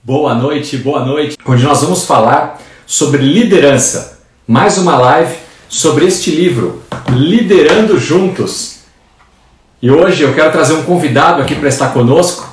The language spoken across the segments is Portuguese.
Boa noite, onde nós vamos falar sobre liderança. Mais uma live sobre este livro, Liderando Juntos. E hoje eu quero trazer um convidado aqui para estar conosco,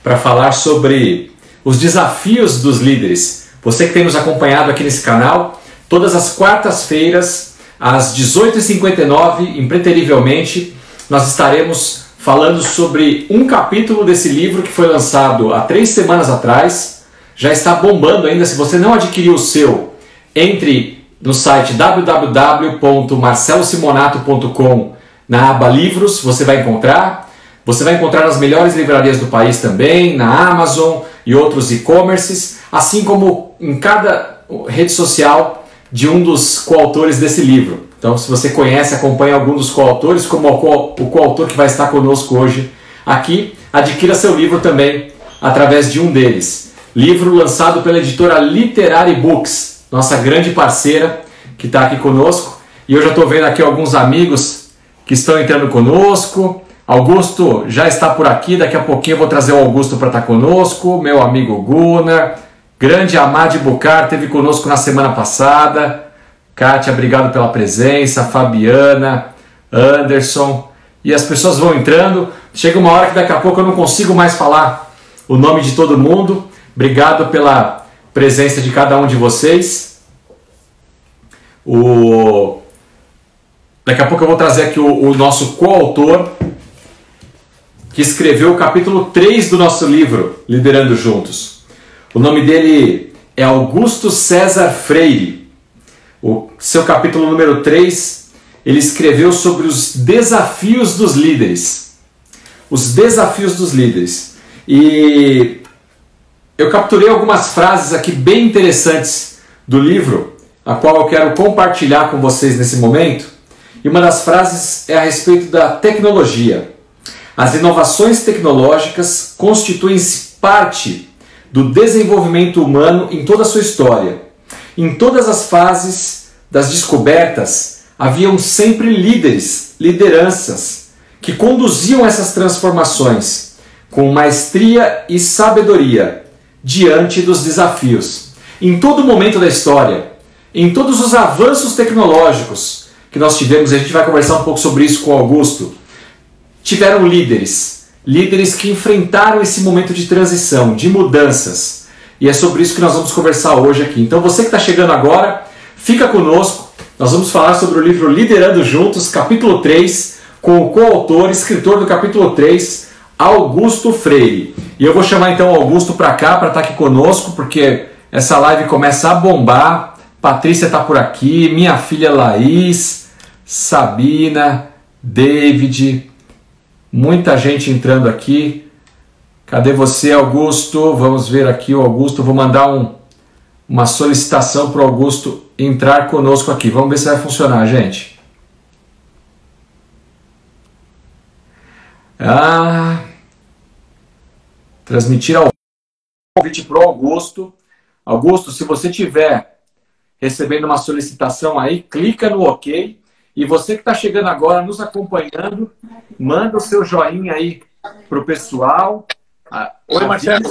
para falar sobre os desafios dos líderes. Você que tem nos acompanhado aqui nesse canal, todas as quartas-feiras, às 18h59, impreterivelmente, nós estaremos falando sobre um capítulo desse livro que foi lançado há 3 semanas atrás. Já está bombando ainda. Se você não adquiriu o seu, entre no site www.marcelosimonato.com, na aba livros, você vai encontrar. Você vai encontrar nas melhores livrarias do país também, na Amazon e outros e-commerces, assim como em cada rede social de um dos coautores desse livro. Então, se você conhece, acompanha algum dos coautores, como o coautor que vai estar conosco hoje aqui, adquira seu livro também através de um deles. Livro lançado pela editora Literary Books, nossa grande parceira que está aqui conosco. E eu já estou vendo aqui alguns amigos que estão entrando conosco. Augusto já está por aqui, daqui a pouquinho eu vou trazer o Augusto para estar conosco. Meu amigo Gunnar, grande Amad Bucar, esteve conosco na semana passada. Kátia, obrigado pela presença. Fabiana, Anderson. E as pessoas vão entrando. Chega uma hora que daqui a pouco eu não consigo mais falar o nome de todo mundo. Obrigado pela presença de cada um de vocês. Daqui a pouco eu vou trazer aqui o nosso coautor, que escreveu o capítulo 3 do nosso livro, Liderando Juntos. O nome dele é Augusto César Freire. O seu capítulo número 3, ele escreveu sobre os desafios dos líderes. Os desafios dos líderes. E eu capturei algumas frases aqui bem interessantes do livro, a qual eu quero compartilhar com vocês nesse momento. E uma das frases é a respeito da tecnologia. As inovações tecnológicas constituem-se parte do desenvolvimento humano em toda a sua história. Em todas as fases das descobertas, haviam sempre líderes, lideranças, que conduziam essas transformações com maestria e sabedoria diante dos desafios. Em todo momento da história, em todos os avanços tecnológicos que nós tivemos, a gente vai conversar um pouco sobre isso com o Augusto, tiveram líderes que enfrentaram esse momento de transição, de mudanças. E é sobre isso que nós vamos conversar hoje aqui. Então você que está chegando agora, fica conosco. Nós vamos falar sobre o livro Liderando Juntos, capítulo 3, com o coautor, escritor do capítulo 3, Augusto Freire. E eu vou chamar então o Augusto para cá, para estar aqui conosco, porque essa live começa a bombar. Patrícia está por aqui, minha filha Laís, Sabina, David, muita gente entrando aqui. Cadê você, Augusto? Vamos ver aqui o Augusto. Vou mandar uma solicitação para o Augusto entrar conosco aqui. Vamos ver se vai funcionar, gente. Transmitir ao convite para o Augusto. Augusto, se você estiver recebendo uma solicitação aí, clica no OK. E você que está chegando agora, nos acompanhando, manda o seu joinha aí para o pessoal. Oi, Marcelo.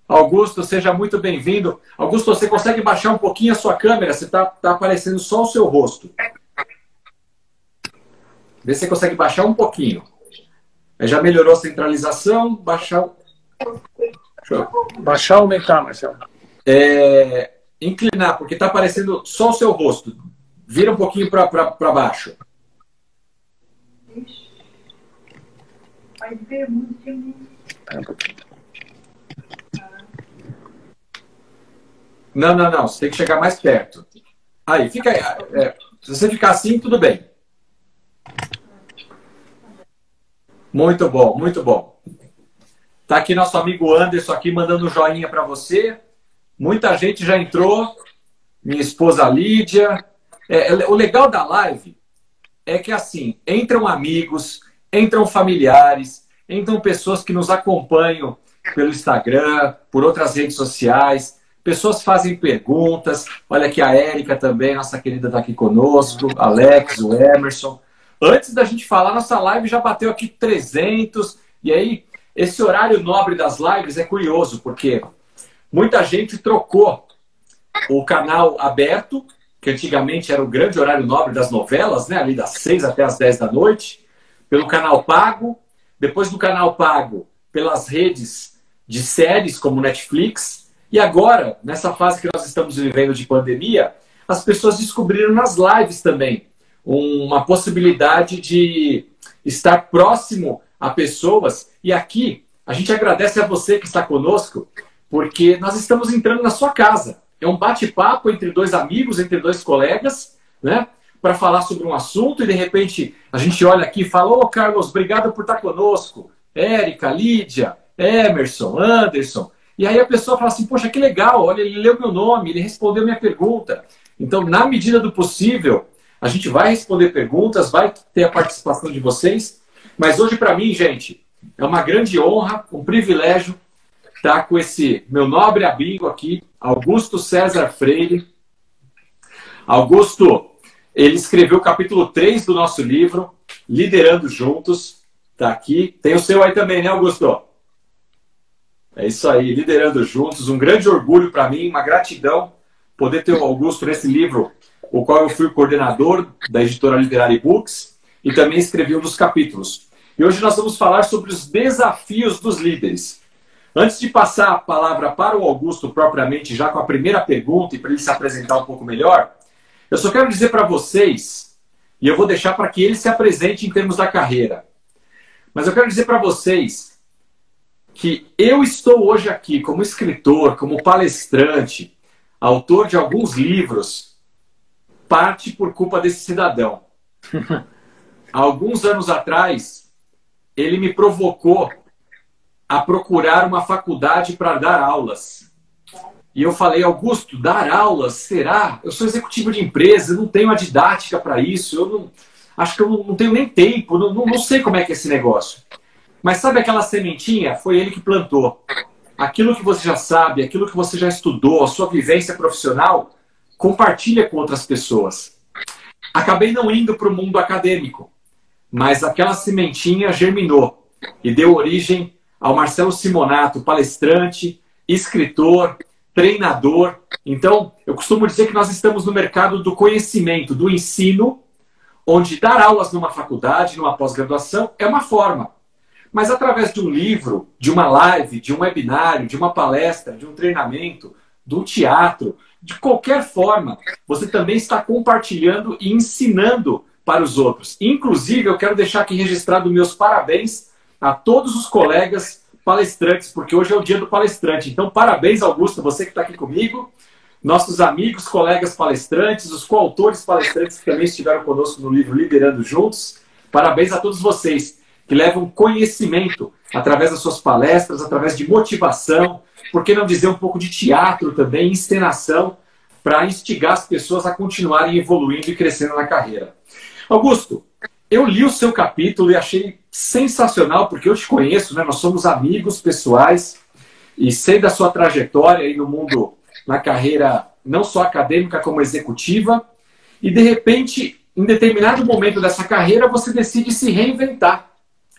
Augusto, seja muito bem-vindo. Augusto, você consegue baixar um pouquinho a sua câmera? Você está aparecendo só o seu rosto. Vê se você consegue baixar um pouquinho. Já melhorou a centralização? Baixar ou aumentar, Marcelo? Inclinar, porque está aparecendo só o seu rosto. Vira um pouquinho para baixo. Não. Você tem que chegar mais perto. Aí, fica aí. Se você ficar assim, tudo bem. Muito bom, muito bom. Tá aqui nosso amigo Anderson aqui mandando um joinha para você. Muita gente já entrou. Minha esposa Lídia. O legal da live é que assim, entram amigos, entram familiares, entram pessoas que nos acompanham pelo Instagram, por outras redes sociais. Pessoas fazem perguntas. Olha aqui a Érica também, nossa querida, está aqui conosco. Alex, o Emerson. Antes da gente falar, nossa live já bateu aqui 300. E aí, esse horário nobre das lives é curioso, porque muita gente trocou o canal aberto, que antigamente era o grande horário nobre das novelas, né? Ali das 6 até as 10 da noite, pelo canal pago, depois do canal pago, pelas redes de séries como Netflix, e agora, nessa fase que nós estamos vivendo de pandemia, as pessoas descobriram nas lives também uma possibilidade de estar próximo a pessoas. E aqui, a gente agradece a você que está conosco, porque nós estamos entrando na sua casa. É um bate-papo entre dois amigos, entre dois colegas, né? Para falar sobre um assunto, e de repente a gente olha aqui e fala: ô Carlos, obrigado por estar conosco. Érica, Lídia, Emerson, Anderson. E aí a pessoa fala assim: poxa, que legal, olha, ele leu meu nome, ele respondeu minha pergunta. Então, na medida do possível, a gente vai responder perguntas, vai ter a participação de vocês. Mas hoje, para mim, gente, é uma grande honra, um privilégio estar com esse meu nobre amigo aqui, Augusto César Freire. Augusto, ele escreveu o capítulo 3 do nosso livro, Liderando Juntos. Está aqui. Tem o seu aí também, né, Augusto? É isso aí, Liderando Juntos. Um grande orgulho para mim, uma gratidão poder ter o Augusto nesse livro, o qual eu fui coordenador da editora Literary Books e também escrevi um dos capítulos. E hoje nós vamos falar sobre os desafios dos líderes. Antes de passar a palavra para o Augusto propriamente, já com a primeira pergunta e para ele se apresentar um pouco melhor, eu só quero dizer para vocês, e eu vou deixar para que ele se apresente em termos da carreira, mas eu quero dizer para vocês que eu estou hoje aqui como escritor, como palestrante, autor de alguns livros, parte por culpa desse cidadão. Há alguns anos atrás, ele me provocou a procurar uma faculdade para dar aulas. E eu falei: Augusto, dar aulas, será? Eu sou executivo de empresa, não tenho a didática para isso, eu não, acho que eu não tenho nem tempo, não sei como é que é esse negócio. Mas sabe aquela sementinha? Foi ele que plantou. Aquilo que você já sabe, aquilo que você já estudou, a sua vivência profissional, compartilha com outras pessoas. Acabei não indo para o mundo acadêmico, mas aquela sementinha germinou e deu origem ao Marcelo Simonato, palestrante, escritor, treinador. Então, eu costumo dizer que nós estamos no mercado do conhecimento, do ensino, onde dar aulas numa faculdade, numa pós-graduação, é uma forma. Mas através de um livro, de uma live, de um webinário, de uma palestra, de um treinamento, do teatro, de qualquer forma, você também está compartilhando e ensinando para os outros. Inclusive, eu quero deixar aqui registrado meus parabéns a todos os colegas palestrantes, porque hoje é o dia do palestrante. Então, parabéns, Augusto, você que está aqui comigo, nossos amigos, colegas palestrantes, os coautores palestrantes que também estiveram conosco no livro Liderando Juntos. Parabéns a todos vocês que levam conhecimento através das suas palestras, através de motivação, por que não dizer um pouco de teatro também, encenação, para instigar as pessoas a continuarem evoluindo e crescendo na carreira. Augusto, eu li o seu capítulo e achei sensacional, porque eu te conheço, né? Nós somos amigos pessoais e sei da sua trajetória aí no mundo, na carreira não só acadêmica como executiva, e de repente, em determinado momento dessa carreira, você decide se reinventar,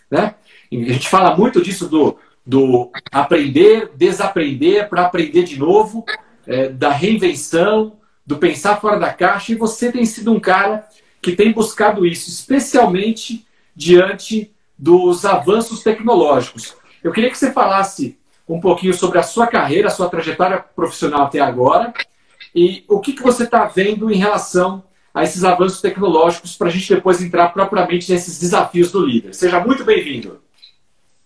né? A gente fala muito disso do aprender, desaprender para aprender de novo, da reinvenção, do pensar fora da caixa, e você tem sido um cara que tem buscado isso, especialmente diante dos avanços tecnológicos. Eu queria que você falasse um pouquinho sobre a sua carreira, a sua trajetória profissional até agora, e o que você está vendo em relação a esses avanços tecnológicos, para a gente depois entrar propriamente nesses desafios do líder. Seja muito bem-vindo.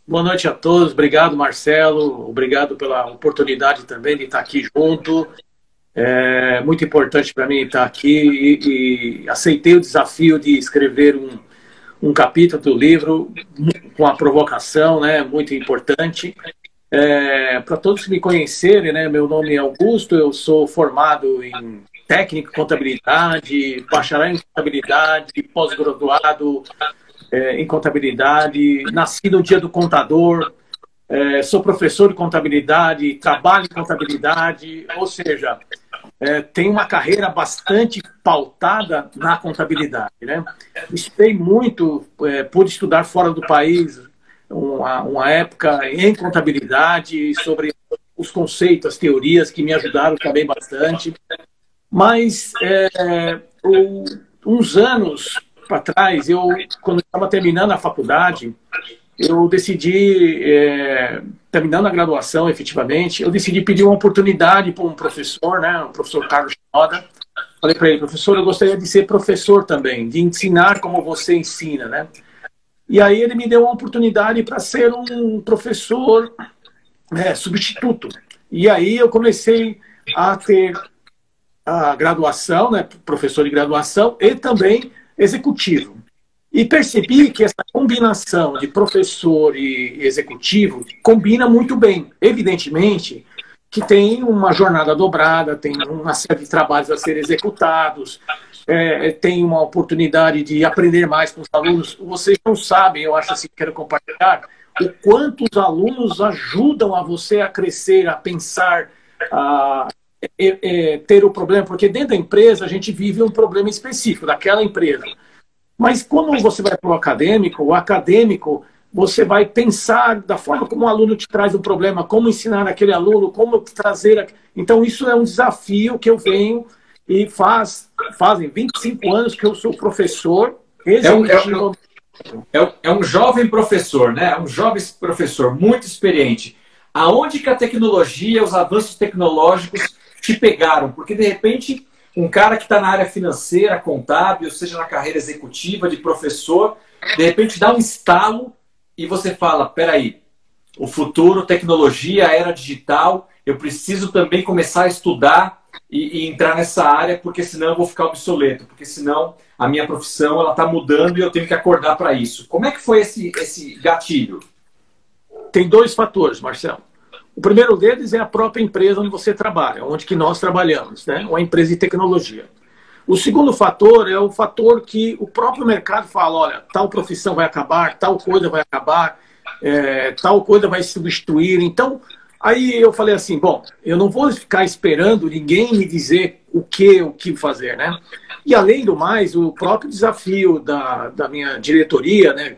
Boa noite a todos. Obrigado, Marcelo. Obrigado pela oportunidade também de estar aqui junto. É muito importante para mim estar aqui e aceitei o desafio de escrever um capítulo do livro com a provocação, né, muito importante. Para todos que me conhecerem, né, meu nome é Augusto, eu sou formado em técnico em contabilidade, bacharel em contabilidade, pós-graduado em contabilidade, nasci no dia do contador, sou professor de contabilidade, trabalho em contabilidade, ou seja, tenho uma carreira bastante pautada na contabilidade, né? Estudei muito, pude estudar fora do país, uma época em contabilidade, sobre os conceitos, as teorias que me ajudaram também bastante. Mas uns anos para trás, quando eu estava terminando a faculdade, eu decidi, terminando a graduação efetivamente, eu decidi pedir uma oportunidade para um professor, né, o professor Carlos Shinoda. Falei para ele: professor, eu gostaria de ser professor também, de ensinar como você ensina, né? E aí ele me deu uma oportunidade para ser um professor substituto. E aí eu comecei a ter a graduação, né, professor de graduação e também executivo. E percebi que essa combinação de professor e executivo combina muito bem. Evidentemente que tem uma jornada dobrada, tem uma série de trabalhos a serem executados, tem uma oportunidade de aprender mais com os alunos. Vocês não sabem, eu acho assim, quero compartilhar, o quanto os alunos ajudam a você a crescer, a pensar, a ter o problema, porque dentro da empresa a gente vive um problema específico daquela empresa. Mas quando você vai para o acadêmico, você vai pensar da forma como o aluno te traz um problema, como ensinar aquele aluno, como trazer... Então isso é um desafio que eu venho e fazem 25 anos que eu sou professor. É um jovem professor, né? É um jovem professor muito experiente. Aonde que a tecnologia, os avanços tecnológicos te pegaram? Porque, de repente, um cara que está na área financeira, contábil, seja na carreira executiva, de professor, de repente dá um estalo e você fala: peraí, o futuro, tecnologia, a era digital, eu preciso também começar a estudar e entrar nessa área, porque senão eu vou ficar obsoleto, porque senão a minha profissão ela está mudando e eu tenho que acordar para isso. Como é que foi esse gatilho? Tem dois fatores, Marcelo. O primeiro deles é a própria empresa onde você trabalha, onde que nós trabalhamos, né? Uma empresa de tecnologia. O segundo fator é o fator que o próprio mercado fala: olha, tal profissão vai acabar, tal coisa vai acabar, tal coisa vai substituir. Então, aí eu falei assim: bom, eu não vou ficar esperando ninguém me dizer o que fazer, né? E além do mais, o próprio desafio da minha diretoria, né,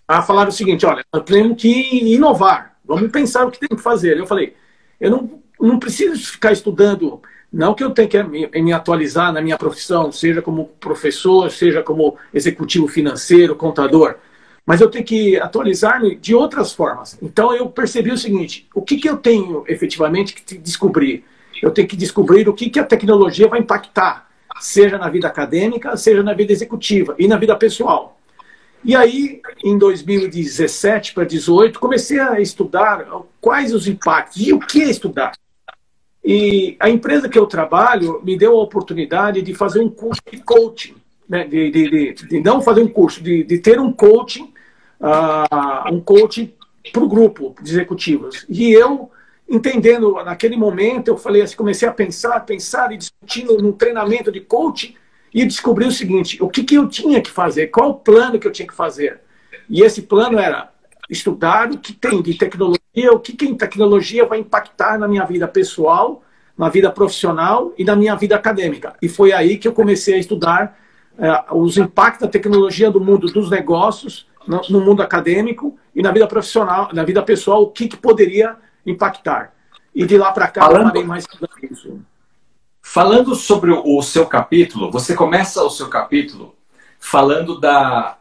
a falar o seguinte: olha, nós temos que inovar, vamos pensar o que tem que fazer. Eu falei: eu não preciso ficar estudando, não que eu tenha que me atualizar na minha profissão, seja como professor, seja como executivo financeiro, contador, mas eu tenho que atualizar-me de outras formas. Então eu percebi o seguinte: o que eu tenho efetivamente que descobrir? Eu tenho que descobrir o que a tecnologia vai impactar, seja na vida acadêmica, seja na vida executiva e na vida pessoal. E aí, em 2017 para 2018, comecei a estudar quais os impactos e o que estudar. E a empresa que eu trabalho me deu a oportunidade de fazer um curso de coaching, né? de não fazer um curso, de ter um coaching para o grupo de executivos. E eu, entendendo, naquele momento, eu falei assim, comecei a pensar e discutindo num treinamento de coaching, e descobri o seguinte: o que eu tinha que fazer, qual o plano que eu tinha que fazer. E esse plano era estudar o que tem de tecnologia, o que em tecnologia vai impactar na minha vida pessoal, na vida profissional e na minha vida acadêmica. E foi aí que eu comecei a estudar os impactos da tecnologia do mundo dos negócios, no mundo acadêmico e na vida profissional, na vida pessoal, o que poderia impactar. E de lá para cá eu parei mais estudando isso. Falando sobre o seu capítulo, você começa o seu capítulo falando da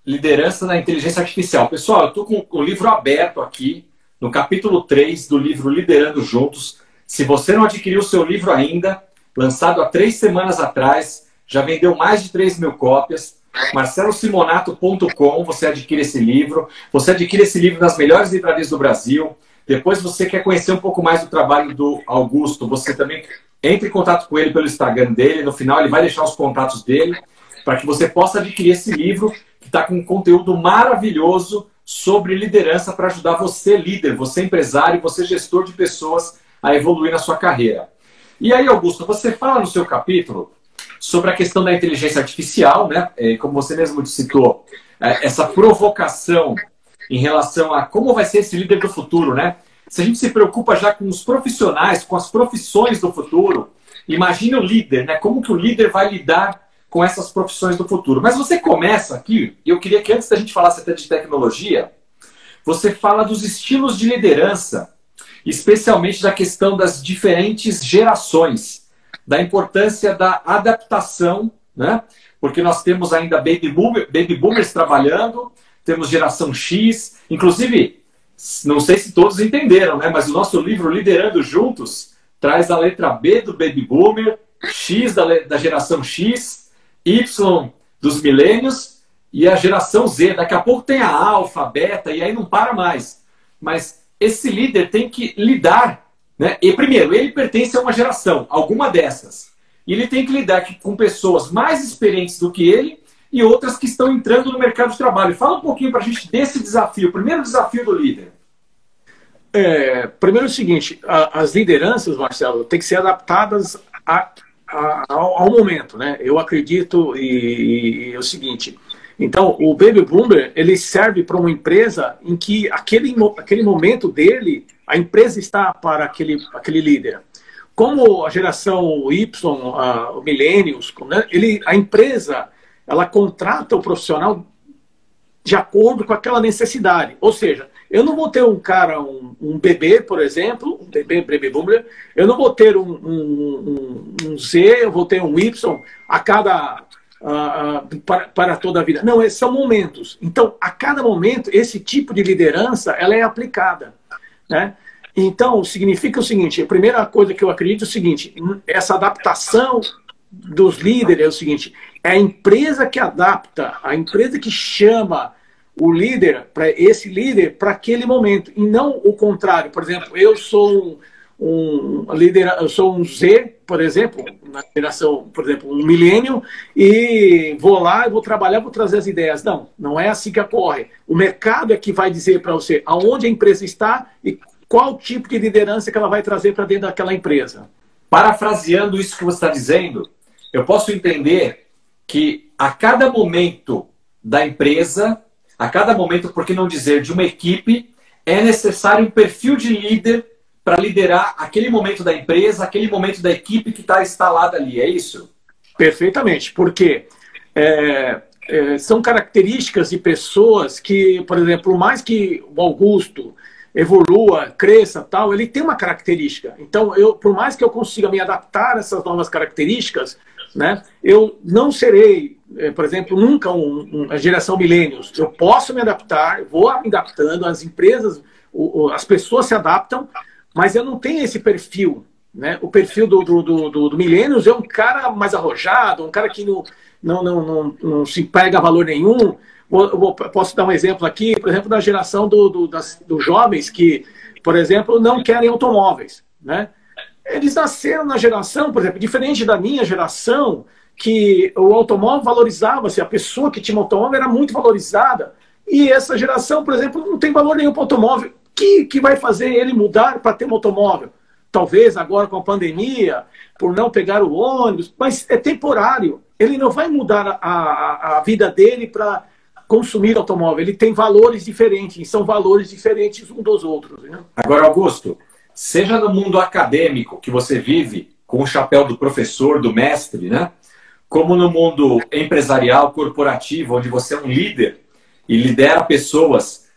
liderança na inteligência artificial. Pessoal, eu estou com o livro aberto aqui, no capítulo 3 do livro Liderando Juntos. Se você não adquiriu o seu livro ainda, lançado há 3 semanas atrás, já vendeu mais de 3.000 cópias. marcelosimonato.com, você adquire esse livro. Você adquire esse livro nas melhores livrarias do Brasil. Depois você quer conhecer um pouco mais do trabalho do Augusto, você também entre em contato com ele pelo Instagram dele. No final ele vai deixar os contatos dele para que você possa adquirir esse livro que está com um conteúdo maravilhoso sobre liderança para ajudar você, líder, você empresário, você gestor de pessoas a evoluir na sua carreira. E aí, Augusto, você fala no seu capítulo sobre a questão da inteligência artificial, né? Como você mesmo citou, essa provocação em relação a como vai ser esse líder do futuro, né? Se a gente se preocupa já com os profissionais, com as profissões do futuro, imagine o líder, né? Como que o líder vai lidar com essas profissões do futuro. Mas você começa aqui, e eu queria que antes da gente falasse até de tecnologia, você fala dos estilos de liderança especialmente da questão das diferentes gerações, da importância da adaptação, né? Porque nós temos ainda baby boomers trabalhando, temos geração X, inclusive, não sei se todos entenderam, né? Mas o nosso livro Liderando Juntos traz a letra B do baby boomer, X da geração X, Y dos milênios e a geração Z. Daqui a pouco tem a alfa, beta, e aí não para mais. Mas esse líder tem que lidar, né? E primeiro, ele pertence a uma geração, alguma dessas. E ele tem que lidar com pessoas mais experientes do que ele e outras que estão entrando no mercado de trabalho. Fala um pouquinho para a gente desse desafio, o primeiro desafio do líder. Primeiro é o seguinte, as lideranças, Marcelo, têm que ser adaptadas ao momento, né? Eu acredito e é o seguinte, então o Baby Boomer, ele serve para uma empresa em que aquele momento dele, a empresa está para aquele líder. Como a geração Y, o Millennials, né? A empresa, ela contrata o profissional de acordo com aquela necessidade. Ou seja, eu não vou ter um cara, um bebê, por exemplo, um bebê, baby boomer, eu não vou ter um Z, eu vou ter um Y para toda a vida. Não, esses são momentos. Então, a cada momento, esse tipo de liderança, ela é aplicada, né? Então, significa o seguinte, a primeira coisa que eu acredito é o seguinte, essa adaptação dos líderes é o seguinte, é a empresa que adapta, a empresa que chama o líder, para esse líder, para aquele momento, e não o contrário. Por exemplo, eu sou um líder, eu sou um Z, por exemplo, na geração, por exemplo, um milênio, e vou lá, vou trabalhar, vou trazer as ideias. Não, não é assim que ocorre. O mercado é que vai dizer para você aonde a empresa está e qual tipo de liderança que ela vai trazer para dentro daquela empresa. Parafraseando isso que você está dizendo, eu posso entender que a cada momento da empresa, a cada momento, por que não dizer, de uma equipe, é necessário um perfil de líder para liderar aquele momento da empresa, aquele momento da equipe que está instalada ali, é isso? Perfeitamente, porque são características de pessoas que, por exemplo, mais que o Augusto evolua, cresça, tal, ele tem uma característica. Então, por mais que eu consiga me adaptar a essas novas características, né, eu não serei, por exemplo, nunca a geração millennials. Eu posso me adaptar, vou me adaptando, as empresas, as pessoas se adaptam, mas eu não tenho esse perfil, né? O perfil do millennials é um cara mais arrojado, um cara que não se pega a valor nenhum. Posso dar um exemplo aqui, por exemplo, da geração dos jovens que, por exemplo, não querem automóveis, né? Eles nasceram na geração, por exemplo, diferente da minha geração, que o automóvel valorizava-se, a pessoa que tinha um automóvel era muito valorizada, e essa geração, por exemplo, não tem valor nenhum para o automóvel. Que vai fazer ele mudar para ter um automóvel? Talvez agora com a pandemia, por não pegar o ônibus, mas é temporário. Ele não vai mudar a vida dele para consumir automóvel. Ele tem valores diferentes, e são valores diferentes um dos outros, né? Agora, Augusto, seja no mundo acadêmico que você vive, com o chapéu do professor, do mestre, né? Como no mundo empresarial, corporativo, onde você é um líder e lidera pessoas,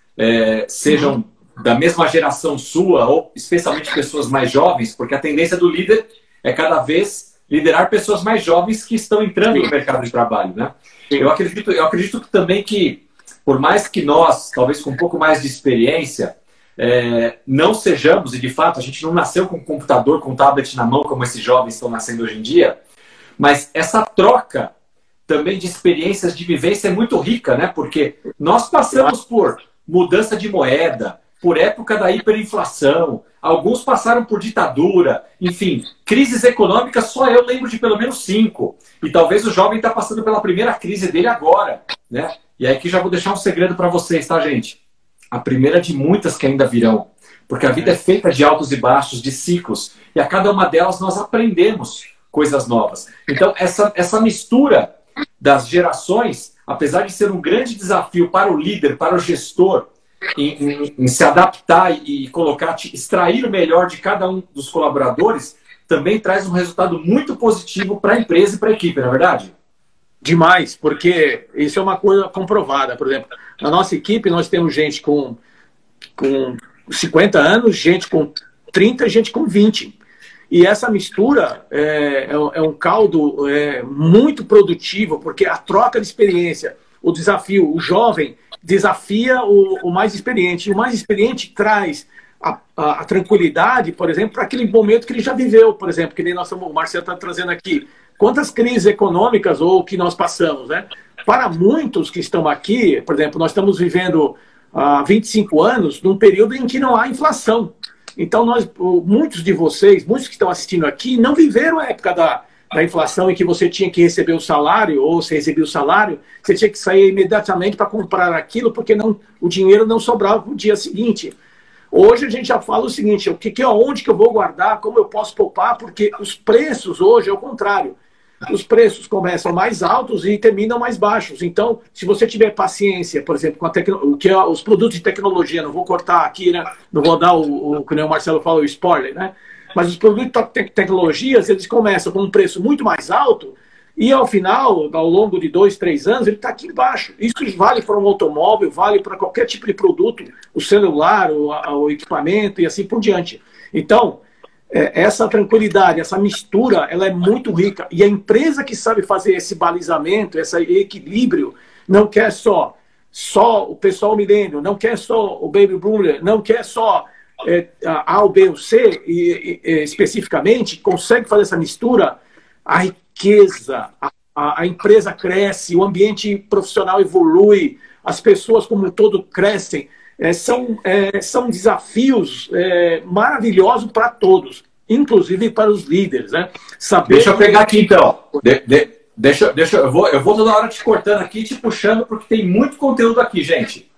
sejam da mesma geração sua, ou especialmente pessoas mais jovens, porque a tendência do líder é cada vez liderar pessoas mais jovens que estão entrando no mercado de trabalho, né? Eu acredito também que, por mais que nós, talvez com um pouco mais de experiência, não sejamos, e de fato a gente não nasceu com um computador, com um tablet na mão, como esses jovens estão nascendo hoje em dia, mas essa troca também de experiências de vivência é muito rica, né? Porque nós passamos por mudança de moeda, por época da hiperinflação, alguns passaram por ditadura, enfim, crises econômicas, só eu lembro de pelo menos 5. E talvez o jovem está passando pela primeira crise dele agora, né? E aqui já vou deixar um segredo para vocês, tá, gente? A primeira de muitas que ainda virão. Porque a vida é feita de altos e baixos, de ciclos. E a cada uma delas nós aprendemos coisas novas. Então, essa mistura das gerações, apesar de ser um grande desafio para o líder, para o gestor, em se adaptar e extrair o melhor de cada um dos colaboradores, também traz um resultado muito positivo para a empresa e para a equipe, não é verdade? Demais, porque isso é uma coisa comprovada. Por exemplo, na nossa equipe nós temos gente com 50 anos, gente com 30 e gente com 20. E essa mistura é um caldo muito produtivo, porque a troca de experiência, o desafio, o jovem desafia o mais experiente. E o mais experiente traz a tranquilidade, por exemplo, para aquele momento que ele já viveu, por exemplo, que nem o Marcelo está trazendo aqui. Quantas crises econômicas ou que nós passamos, né? Para muitos que estão aqui, por exemplo, nós estamos vivendo há 25 anos num período em que não há inflação. Então, muitos de vocês, muitos que estão assistindo aqui, não viveram a época da inflação em que você tinha que receber o salário, ou você recebia o salário, você tinha que sair imediatamente para comprar aquilo, porque o dinheiro não sobrava para o dia seguinte. Hoje a gente já fala o seguinte, onde que eu vou guardar, como eu posso poupar, porque os preços hoje é o contrário. Os preços começam mais altos e terminam mais baixos. Então, se você tiver paciência, por exemplo, com os produtos de tecnologia, não vou cortar aqui, né? Não vou dar como o Marcelo fala, o spoiler, né? Mas os produtos de tecnologias, eles começam com um preço muito mais alto e ao final, ao longo de 2, 3 anos, ele está aqui embaixo. Isso vale para um automóvel, vale para qualquer tipo de produto, o celular, o equipamento e assim por diante. Então, essa tranquilidade, essa mistura, ela é muito rica. E a empresa que sabe fazer esse balizamento, esse equilíbrio, não quer só o pessoal milênio, não quer só o baby boomer, não quer só A, o B ou C, especificamente, consegue fazer essa mistura, a riqueza, a empresa cresce, o ambiente profissional evolui, as pessoas como um todo crescem. São desafios maravilhosos para todos, inclusive para os líderes, né? Deixa eu pegar aqui, então. Eu vou toda hora te cortando aqui, te puxando, porque tem muito conteúdo aqui, gente.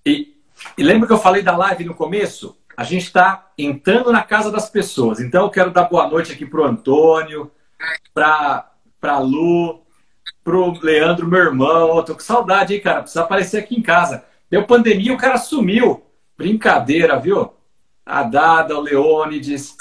E lembra que eu falei da live no começo? A gente está entrando na casa das pessoas. Então, eu quero dar boa noite aqui para o Antônio, para a Lu, para o Leandro, meu irmão. Tô com saudade, hein, cara? Precisa aparecer aqui em casa. Deu pandemia, o cara sumiu. Brincadeira, viu? A Dada, o Leônides.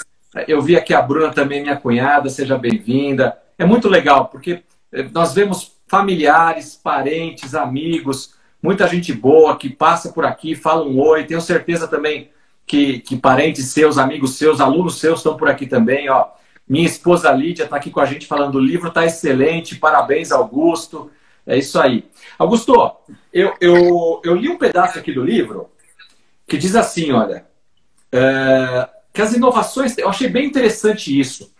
Eu vi aqui a Bruna também, minha cunhada. Seja bem-vinda. É muito legal, porque nós vemos familiares, parentes, amigos, muita gente boa que passa por aqui, fala um oi. Tenho certeza também que parentes seus, amigos seus, alunos seus estão por aqui também. Ó. Minha esposa Lídia está aqui com a gente falando: o livro está excelente, parabéns, Augusto. É isso aí. Augusto, eu li um pedaço aqui do livro que diz assim, olha, que as inovações, eu achei bem interessante isso.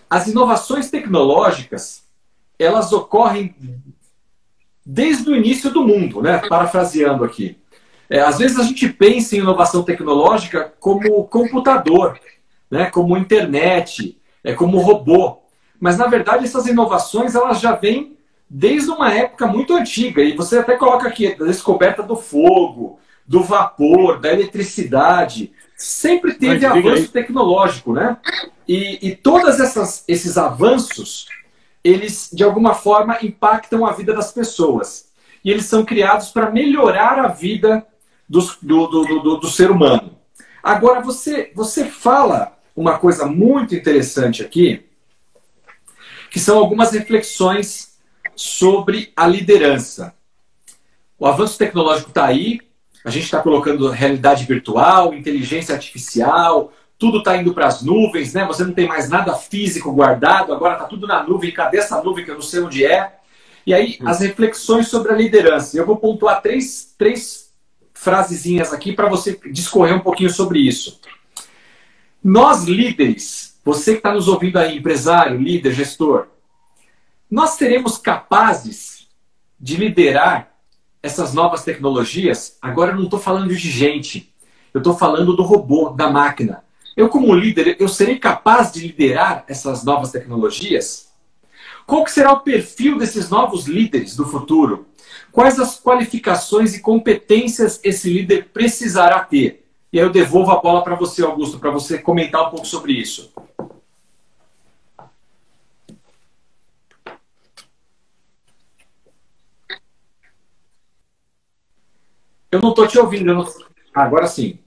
As inovações tecnológicas, elas ocorrem desde o início do mundo, né? Parafraseando aqui. Às vezes a gente pensa em inovação tecnológica como computador, né? Como internet, como robô. Mas, na verdade, essas inovações elas já vêm desde uma época muito antiga. E você até coloca aqui a descoberta do fogo, do vapor, da eletricidade. Sempre teve avanço tecnológico, né? E todos esses avanços, eles, de alguma forma, impactam a vida das pessoas. E eles são criados para melhorar a vida do ser humano. Agora, você fala uma coisa muito interessante aqui, que são algumas reflexões sobre a liderança. O avanço tecnológico está aí, a gente está colocando realidade virtual, inteligência artificial, tudo está indo para as nuvens, né? Você não tem mais nada físico guardado, agora está tudo na nuvem. Cadê essa nuvem que eu não sei onde é? E aí, as reflexões sobre a liderança. Eu vou pontuar três frasezinhas aqui para você discorrer um pouquinho sobre isso. Nós, líderes, você que está nos ouvindo aí, empresário, líder, gestor, nós seremos capazes de liderar essas novas tecnologias? Agora eu não estou falando de gente, eu estou falando do robô, da máquina. Eu, como líder, eu serei capaz de liderar essas novas tecnologias? Qual que será o perfil desses novos líderes do futuro? Quais as qualificações e competências esse líder precisará ter? E aí eu devolvo a bola para você, Augusto, para você comentar um pouco sobre isso. Eu não estou te ouvindo. Agora sim.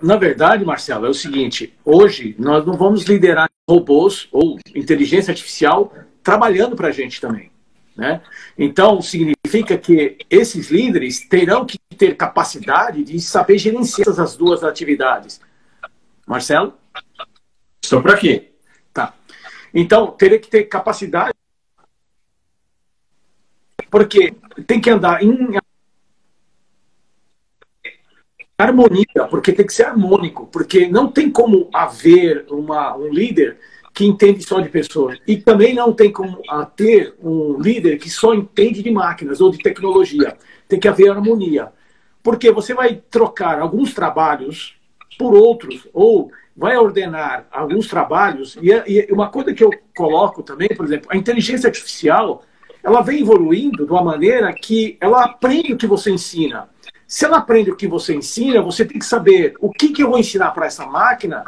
Na verdade, Marcelo, é o seguinte. Hoje, nós não vamos liderar robôs ou inteligência artificial trabalhando para a gente também, né? Então, significa que esses líderes terão que ter capacidade de saber gerenciar essas duas atividades. Marcelo? Estou por aqui. Tá. Então, teria que ter capacidade, porque tem que andar em harmonia, porque tem que ser harmônico, porque não tem como haver um líder que entende só de pessoas. E também não tem como ter um líder que só entende de máquinas ou de tecnologia. Tem que haver harmonia. Porque você vai trocar alguns trabalhos por outros, ou vai ordenar alguns trabalhos. E uma coisa que eu coloco também, por exemplo, a inteligência artificial, ela vem evoluindo de uma maneira que ela aprende o que você ensina. Se ela aprende o que você ensina, você tem que saber o que eu vou ensinar para essa máquina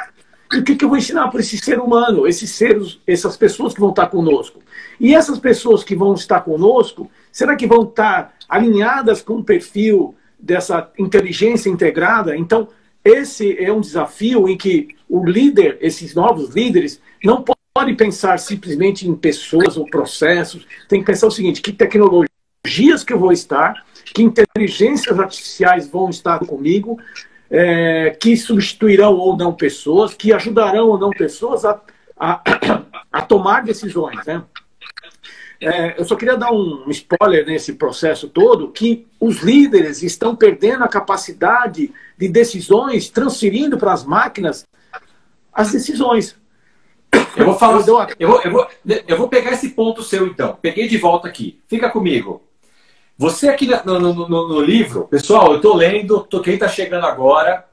e o que eu vou ensinar para esse ser humano, esses seres, essas pessoas que vão estar conosco. E essas pessoas que vão estar conosco, será que vão estar alinhadas com o perfil dessa inteligência integrada? Então, esse é um desafio em que o líder, esses novos líderes, não pode pensar simplesmente em pessoas ou processos. Tem que pensar o seguinte: que tecnologias que eu vou estar, que inteligências artificiais vão estar comigo, que substituirão ou não pessoas, que ajudarão ou não pessoas a tomar decisões, né? Eu só queria dar um spoiler nesse processo todo, que os líderes estão perdendo a capacidade de decisões, transferindo para as máquinas as decisões. Eu vou falar, eu vou pegar esse ponto seu, então. Peguei de volta aqui. Fica comigo. Você aqui no livro, pessoal, eu estou lendo, quem está chegando agora,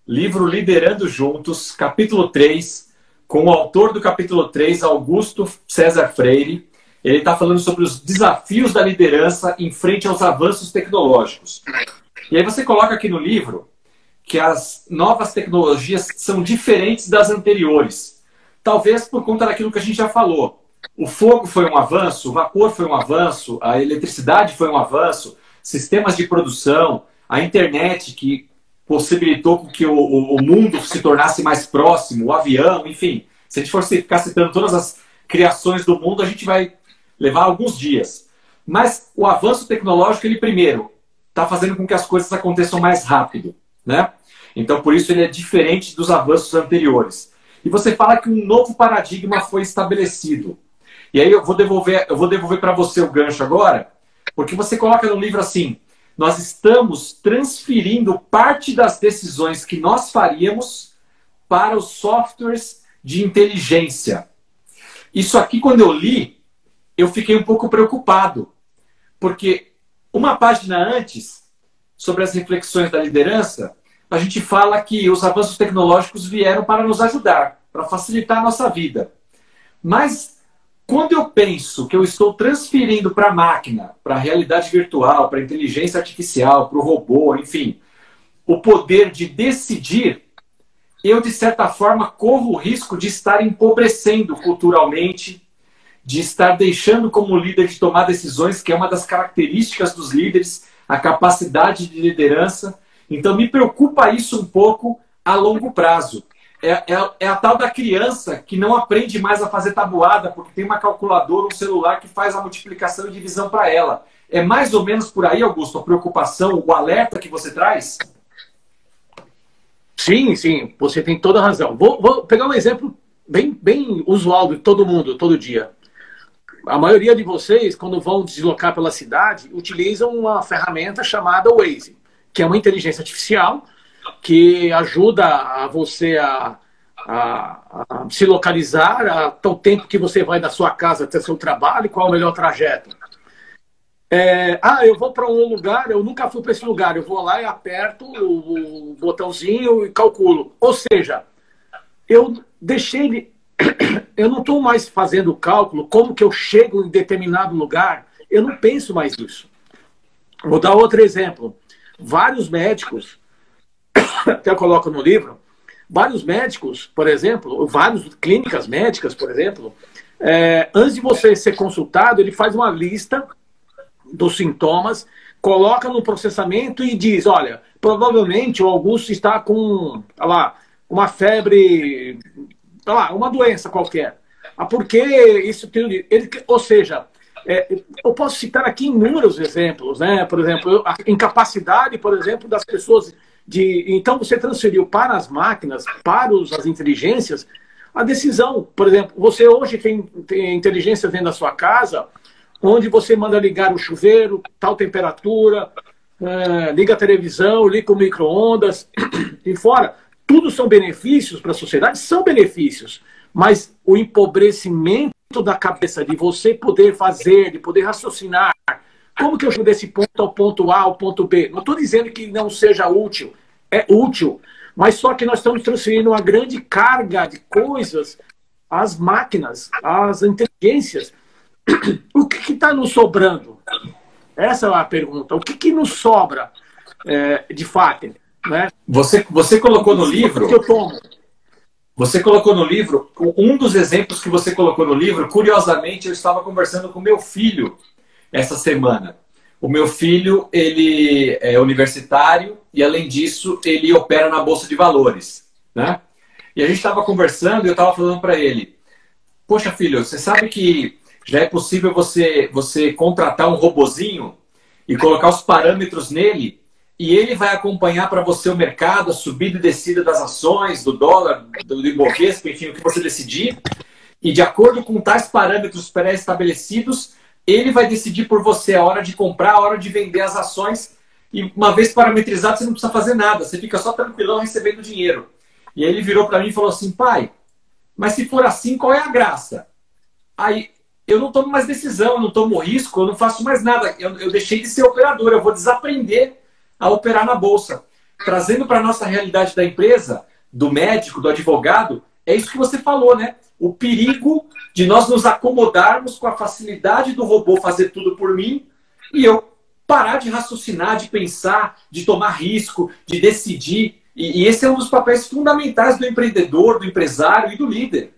livro Liderando Juntos, capítulo 3, com o autor do capítulo 3, Augusto César Freire. Ele está falando sobre os desafios da liderança em frente aos avanços tecnológicos. E aí você coloca aqui no livro que as novas tecnologias são diferentes das anteriores. Talvez por conta daquilo que a gente já falou. O fogo foi um avanço, o vapor foi um avanço, a eletricidade foi um avanço, sistemas de produção, a internet que possibilitou que o mundo se tornasse mais próximo, o avião, enfim. Se a gente for ficar citando todas as criações do mundo, a gente vai levar alguns dias. Mas o avanço tecnológico, ele primeiro, está fazendo com que as coisas aconteçam mais rápido, né? Então, por isso, ele é diferente dos avanços anteriores. E você fala que um novo paradigma foi estabelecido. E aí eu vou devolver para você o gancho agora, porque você coloca no livro assim: nós estamos transferindo parte das decisões que nós faríamos para os softwares de inteligência. Isso aqui, quando eu li, eu fiquei um pouco preocupado, porque uma página antes, sobre as reflexões da liderança, a gente fala que os avanços tecnológicos vieram para nos ajudar, para facilitar a nossa vida. Mas quando eu penso que eu estou transferindo para a máquina, para a realidade virtual, para a inteligência artificial, para o robô, enfim, o poder de decidir, eu, de certa forma, corro o risco de estar empobrecendo culturalmente, de estar deixando como líder de tomar decisões, que é uma das características dos líderes, a capacidade de liderança. Então, me preocupa isso um pouco a longo prazo. É a tal da criança que não aprende mais a fazer tabuada porque tem uma calculadora, um celular que faz a multiplicação e divisão para ela. É mais ou menos por aí, Augusto, a preocupação, o alerta que você traz? Sim, sim, você tem toda a razão. Vou pegar um exemplo bem usual de todo mundo, todo dia. A maioria de vocês, quando vão deslocar pela cidade, utilizam uma ferramenta chamada Waze, que é uma inteligência artificial que ajuda a você a se localizar, até o tempo que você vai da sua casa até o seu trabalho, qual é o melhor trajeto. Eu vou para um lugar, eu nunca fui para esse lugar, eu vou lá e aperto o botãozinho e calculo. Ou seja, eu não estou mais fazendo o cálculo, como que eu chego em determinado lugar, eu não penso mais nisso. Vou dar outro exemplo. Vários médicos, até eu coloco no livro, vários médicos, por exemplo, várias clínicas médicas, por exemplo, antes de você ser consultado, ele faz uma lista dos sintomas, coloca no processamento e diz: olha, provavelmente o Augusto está com, uma febre, uma doença qualquer. Por que isso? Ou seja, eu posso citar aqui inúmeros exemplos, né? Por exemplo, a incapacidade, por exemplo, das pessoas Então você transferiu para as máquinas, para as inteligências, a decisão. Por exemplo, você hoje tem inteligência dentro da sua casa, onde você manda ligar o chuveiro, tal temperatura, liga a televisão, liga o micro-ondas, e fora. Tudo são benefícios para a sociedade? São benefícios. Mas o empobrecimento da cabeça, de você poder fazer, de poder raciocinar, como que eu chego desse ponto ao ponto A, ao ponto B? Não estou dizendo que não seja útil. É útil. Mas só que nós estamos transferindo uma grande carga de coisas às máquinas, às inteligências. O que está nos sobrando? Essa é a pergunta. O que nos sobra, de fato? Né? Você colocou no livro... Que eu tomo. Você colocou no livro, um dos exemplos que você colocou no livro, curiosamente, eu estava conversando com meu filho essa semana. O meu filho, ele é universitário e, além disso, ele opera na Bolsa de Valores, né? E a gente estava conversando e eu estava falando para ele, poxa, filho, você sabe que já é possível você contratar um robozinho e colocar os parâmetros nele e ele vai acompanhar para você o mercado, a subida e descida das ações, do dólar, do Ibovespa, enfim, o que você decidir. E de acordo com tais parâmetros pré-estabelecidos, ele vai decidir por você a hora de comprar, a hora de vender as ações. E uma vez parametrizado, você não precisa fazer nada. Você fica só tranquilão recebendo dinheiro. E aí ele virou para mim e falou assim, pai, mas se for assim, qual é a graça? Aí eu não tomo mais decisão, eu não tomo risco, eu não faço mais nada. Eu deixei de ser operador, eu vou desaprender a operar na Bolsa. Trazendo para a nossa realidade da empresa, do médico, do advogado, é isso que você falou, né? O perigo de nós nos acomodarmos com a facilidade do robô fazer tudo por mim e eu parar de raciocinar, de pensar, de tomar risco, de decidir. E esse é um dos papéis fundamentais do empreendedor, do empresário e do líder.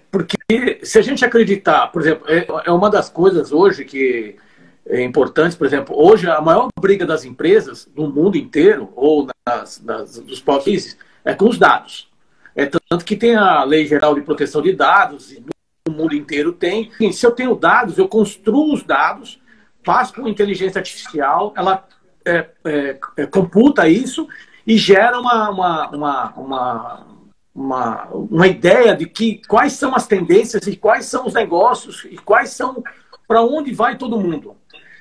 Porque se a gente acreditar, por exemplo, é uma das coisas hoje que é importante, por exemplo, hoje a maior briga das empresas no mundo inteiro, ou dos países, é com os dados. É tanto que tem a Lei Geral de Proteção de Dados, e no mundo inteiro tem. E se eu tenho dados, eu construo os dados, faço com inteligência artificial, ela computa isso e gera uma ideia de quais são as tendências e quais são os negócios e quais são para onde vai todo mundo.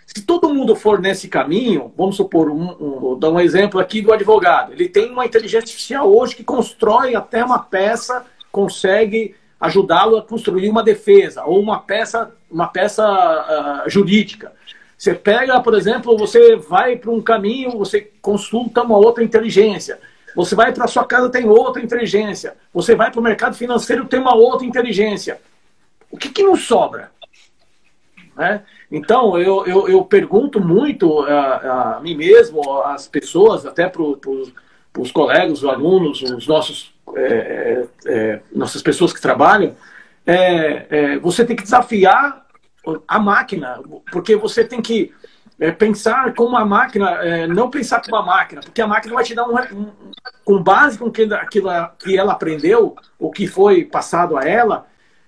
Se todo mundo for nesse caminho, vamos supor, vou dar um exemplo aqui do advogado. Ele tem uma inteligência artificial hoje que constrói até uma peça, consegue ajudá-lo a construir uma defesa ou uma peça jurídica. Você pega, por exemplo, você vai para um caminho, você consulta uma outra inteligência. Você vai para a sua casa, tem outra inteligência. Você vai para o mercado financeiro, tem uma outra inteligência. O que nos sobra? Né? Então, eu pergunto muito a mim mesmo, às pessoas, até para os colegas, os alunos, os nossas pessoas que trabalham, você tem que desafiar a máquina, porque você tem que pensar como a máquina, não pensar como a máquina, porque a máquina vai te dar com base com aquilo que ela aprendeu, o que foi passado a ela,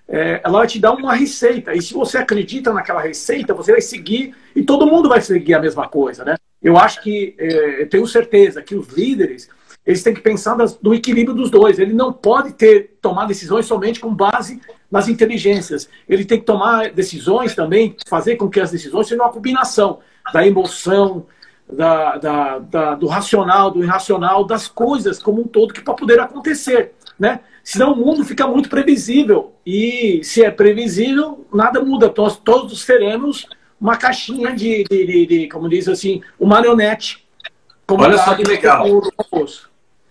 ela vai te dar uma receita. E se você acredita naquela receita, você vai seguir e todo mundo vai seguir a mesma coisa, né? Eu acho que, eu tenho certeza que os líderes, eles têm que pensar do equilíbrio dos dois. Ele não pode tomar decisões somente com base nas inteligências. Ele tem que tomar decisões também, fazer com que as decisões sejam uma combinação da emoção, do racional, do irracional, das coisas como um todo, que para poder acontecer, né? Senão o mundo fica muito previsível. E se é previsível, nada muda. Nós todos teremos uma caixinha como diz assim, uma marionete. Olha só que legal.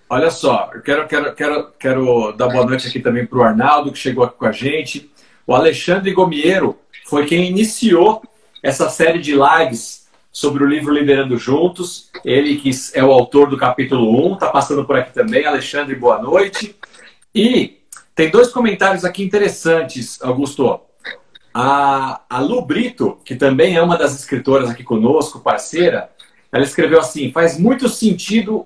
Olha só, eu quero dar boa noite aqui também para o Arnaldo, que chegou aqui com a gente. O Alexandre Gomiero foi quem iniciou essa série de lives sobre o livro Liderando Juntos. Ele que é o autor do capítulo 1, está passando por aqui também. Alexandre, boa noite. E tem dois comentários aqui interessantes, Augusto. A Lu Brito, que também é uma das escritoras aqui conosco, parceira, ela escreveu assim: faz muito sentido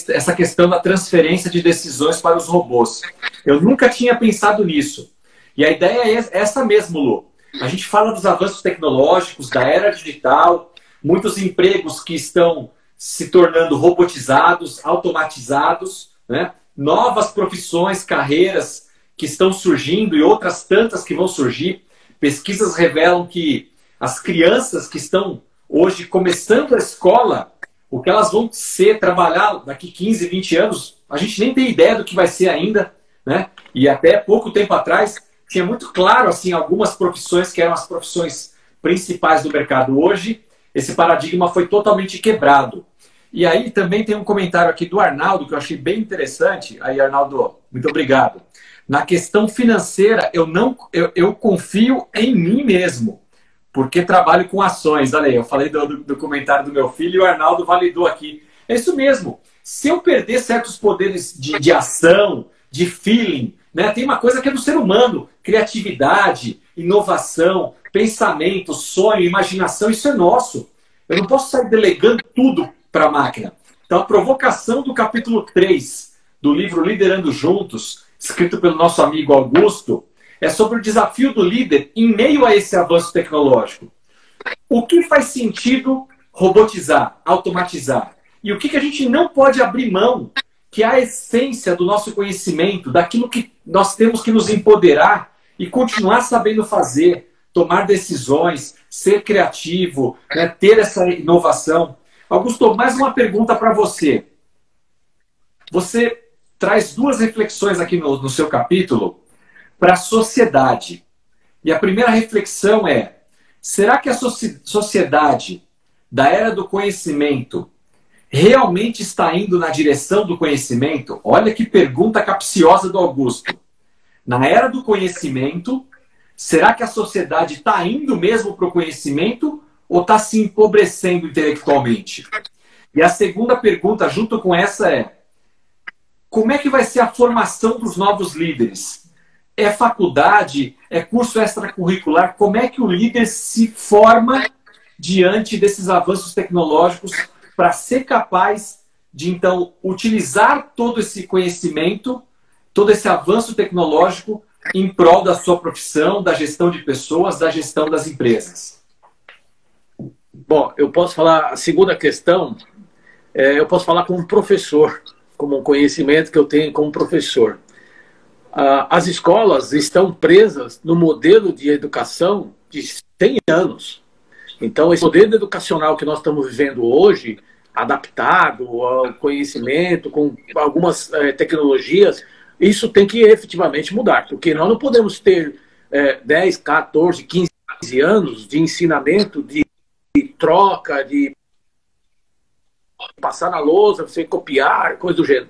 essa questão da transferência de decisões para os robôs. Eu nunca tinha pensado nisso. E a ideia é essa mesmo, Lu. A gente fala dos avanços tecnológicos, da era digital, muitos empregos que estão se tornando robotizados, automatizados, né? Novas profissões, carreiras que estão surgindo e outras tantas que vão surgir. Pesquisas revelam que as crianças que estão hoje começando a escola, o que elas vão ser, trabalhar daqui 15, 20 anos, a gente nem tem ideia do que vai ser ainda, né? E até pouco tempo atrás tinha muito claro assim algumas profissões que eram as profissões principais do mercado. Hoje, esse paradigma foi totalmente quebrado. E aí também tem um comentário aqui do Arnaldo que eu achei bem interessante. Aí, Arnaldo, muito obrigado. Na questão financeira, eu confio em mim mesmo, porque trabalho com ações. Olha aí, eu falei do comentário do meu filho e o Arnaldo validou aqui. É isso mesmo. Se eu perder certos poderes de ação, de feeling, né? Tem uma coisa que é do ser humano, criatividade, inovação, pensamento, sonho, imaginação, isso é nosso. Eu não posso sair delegando tudo para a máquina. Então, a provocação do capítulo 3 do livro Liderando Juntos, escrito pelo nosso amigo Augusto, é sobre o desafio do líder em meio a esse avanço tecnológico. O que faz sentido robotizar, automatizar? E o que a gente não pode abrir mão, que é a essência do nosso conhecimento, daquilo que nós temos que nos empoderar e continuar sabendo fazer, tomar decisões, ser criativo, né, ter essa inovação. Augusto, mais uma pergunta para você. Você traz duas reflexões aqui no seu capítulo para a sociedade. E a primeira reflexão é: será que a sociedade da era do conhecimento realmente está indo na direção do conhecimento? Olha que pergunta capciosa do Augusto. Na era do conhecimento, será que a sociedade está indo mesmo para o conhecimento ou está se empobrecendo intelectualmente? E a segunda pergunta, junto com essa, é: como é que vai ser a formação dos novos líderes? É faculdade? É curso extracurricular? Como é que o líder se forma diante desses avanços tecnológicos para ser capaz de, então, utilizar todo esse conhecimento, todo esse avanço tecnológico em prol da sua profissão, da gestão de pessoas, da gestão das empresas? Bom, eu posso falar, a segunda questão, eu posso falar como professor, como um conhecimento que eu tenho como professor. As escolas estão presas no modelo de educação de 100 anos. Então, esse modelo educacional que nós estamos vivendo hoje, adaptado ao conhecimento, com algumas tecnologias, isso tem que efetivamente mudar, porque nós não podemos ter 10, 14, 15 anos de ensinamento, de troca, de passar na lousa, você copiar, coisa do gênero.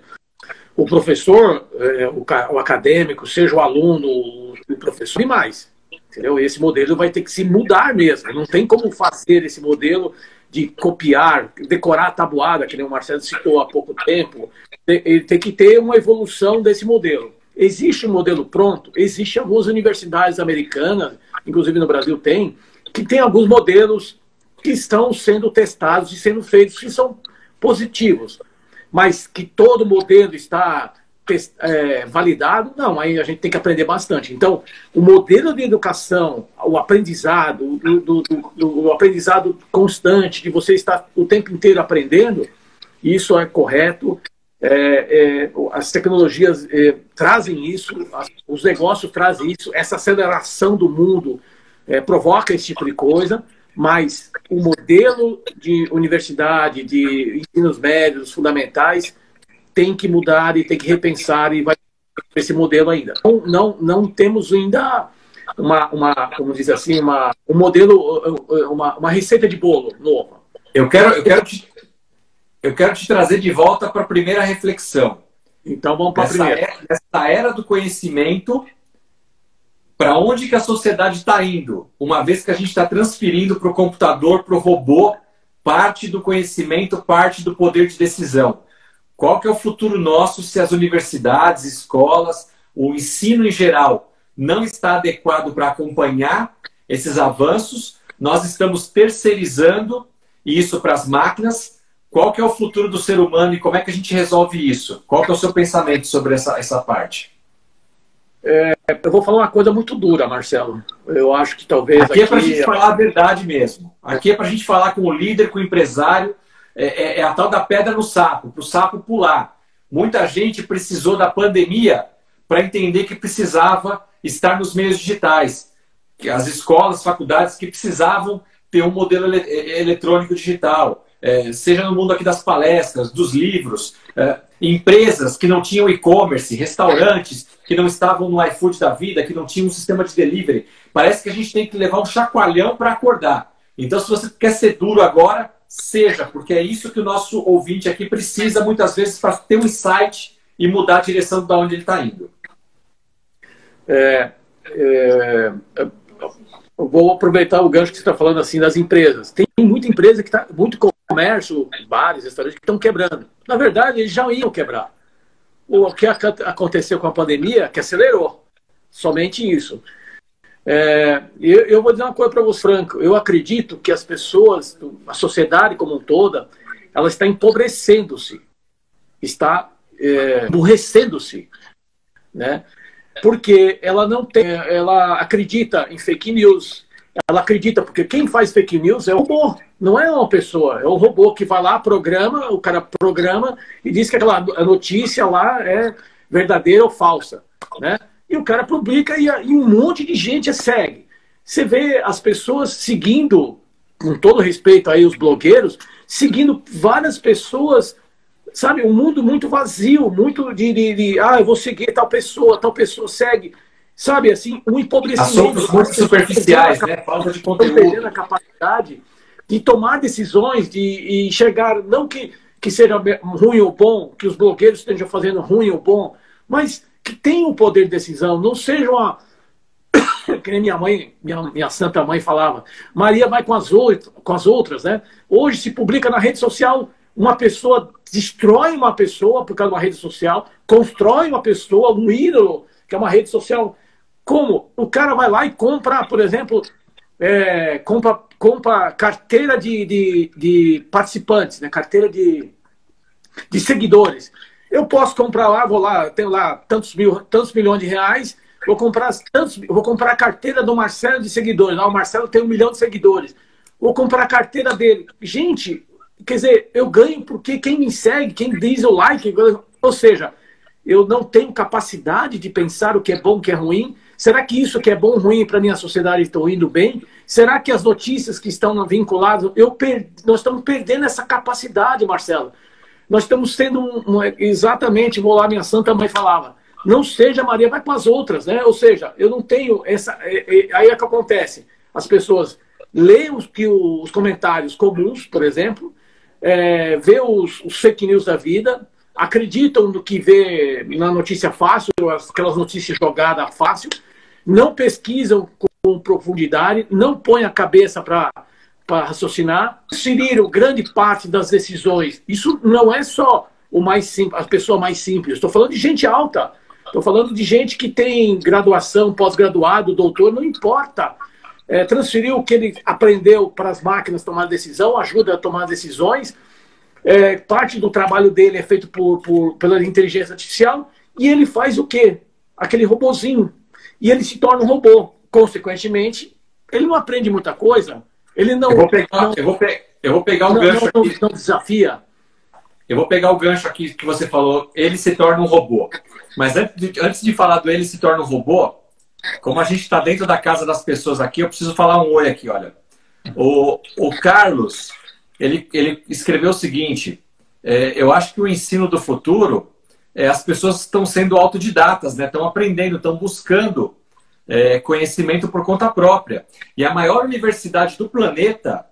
O professor, o acadêmico, seja o aluno, o professor e mais. Entendeu? Esse modelo vai ter que se mudar mesmo. Não tem como fazer esse modelo de copiar, decorar a tabuada, que nem o Marcelo citou há pouco tempo. Ele tem que ter uma evolução desse modelo. Existe um modelo pronto? Existem algumas universidades americanas, inclusive no Brasil que tem alguns modelos que estão sendo testados e sendo feitos, que são positivos. Mas que todo modelo está validado, não, aí a gente tem que aprender bastante. Então, o modelo de educação, o aprendizado, o aprendizado constante, de você estar o tempo inteiro aprendendo, isso é correto. As tecnologias trazem isso, os negócios trazem isso, essa aceleração do mundo provoca esse tipo de coisa, mas o modelo de universidade, de ensinos médios, fundamentais, tem que mudar e tem que repensar e vai esse modelo ainda. Não temos ainda como diz assim, um modelo, uma receita de bolo nova. Eu quero te trazer de volta para a primeira reflexão. Então vamos para a primeira. Essa era do conhecimento, para onde que a sociedade está indo? Uma vez que a gente está transferindo para o computador, para o robô, parte do conhecimento, parte do poder de decisão. Qual que é o futuro nosso se as universidades, escolas, o ensino em geral não está adequado para acompanhar esses avanços? Nós estamos terceirizando isso para as máquinas. Qual que é o futuro do ser humano e como é que a gente resolve isso? Qual que é o seu pensamento sobre essa parte? Eu vou falar uma coisa muito dura, Marcelo. Eu acho que talvez... Aqui é para a gente falar a verdade mesmo. Aqui é para a gente falar com o líder, com o empresário. É a tal da pedra no sapo, para o sapo pular. Muita gente precisou da pandemia para entender que precisava estar nos meios digitais. As escolas, faculdades que precisavam ter um modelo eletrônico digital. Seja no mundo aqui das palestras, dos livros, empresas que não tinham e-commerce, restaurantes que não estavam no iFood da vida, que não tinham um sistema de delivery. Parece que a gente tem que levar um chacoalhão para acordar. Então, se você quer ser duro agora, seja, porque é isso que o nosso ouvinte aqui precisa muitas vezes para ter um insight e mudar a direção de onde ele está indo. Eu vou aproveitar o gancho que você está falando assim das empresas. Tem muita empresa que está, muito comércio, bares, restaurantes que estão quebrando. Na verdade, eles já iam quebrar. O que aconteceu com a pandemia, que acelerou. Somente isso. Eu vou dizer uma coisa para você, Franco. Eu acredito que as pessoas, a sociedade como um toda, ela está empobrecendo-se. Está emburrecendo-se. Né? Porque ela não tem, ela acredita em fake news. Ela acredita, porque quem faz fake news é o robô, não é uma pessoa, é o robô que vai lá, programa, o cara programa e diz que aquela notícia lá é verdadeira ou falsa, né? E o cara publica e um monte de gente segue. Você vê as pessoas seguindo, com todo respeito aí os blogueiros, seguindo várias pessoas, sabe, um mundo muito vazio, muito eu vou seguir tal pessoa segue. Sabe, assim, um empobrecimento. Assuntos muito superficiais, né? Falta de conteúdo. Estão perdendo a capacidade de tomar decisões, de enxergar, não que seja ruim ou bom, que os blogueiros estejam fazendo ruim ou bom, mas que tenham o poder de decisão, não sejam que nem minha mãe, minha santa mãe falava, Maria vai com as outras, né? Hoje se publica na rede social, uma pessoa destrói uma pessoa por causa de uma rede social, constrói uma pessoa, um ídolo, que é uma rede social. Como? O cara vai lá e compra, por exemplo, compra carteira de participantes, né? Carteira de seguidores. Eu posso comprar lá, vou lá, tenho lá tantos milhões de reais, vou comprar a carteira do Marcelo de seguidores. Lá o Marcelo tem 1 milhão de seguidores. Vou comprar a carteira dele. Gente, quer dizer, eu ganho porque quem me segue, quem diz o like, ou seja, eu não tenho capacidade de pensar o que é bom, o que é ruim. Será que isso que é bom ou ruim para minha sociedade estão indo bem? Será que as notícias que estão vinculadas... Nós estamos perdendo essa capacidade, Marcelo. Nós estamos tendo exatamente, vou lá, minha santa mãe falava, não seja Maria, vai com as outras, né? Ou seja, eu não tenho essa... Aí é que acontece. As pessoas leem os comentários comuns, por exemplo, vê os fake news da vida, acreditam no que vê na notícia fácil, aquelas notícias jogadas fácil, não pesquisam com profundidade, não põem a cabeça para raciocinar, transferiram grande parte das decisões. Isso não é só o mais simples, a pessoa mais simples. Estou falando de gente alta, estou falando de gente que tem graduação, pós-graduado, doutor, não importa. Transferiu o que ele aprendeu para as máquinas tomar decisão, ajuda a tomar decisões. Parte do trabalho dele é feito pela inteligência artificial e ele faz o quê? Aquele robozinho. E ele se torna um robô. Consequentemente, ele não aprende muita coisa. Ele não... Eu vou pegar o gancho aqui. Não desafia. Eu vou pegar o gancho aqui que você falou. Ele se torna um robô. Mas antes de falar do ele se torna um robô, como a gente está dentro da casa das pessoas aqui, eu preciso falar um oi aqui, olha. O Carlos... Ele escreveu o seguinte, eu acho que o ensino do futuro, as pessoas estão sendo autodidatas, né? Estão aprendendo, estão buscando conhecimento por conta própria. E a maior universidade do planeta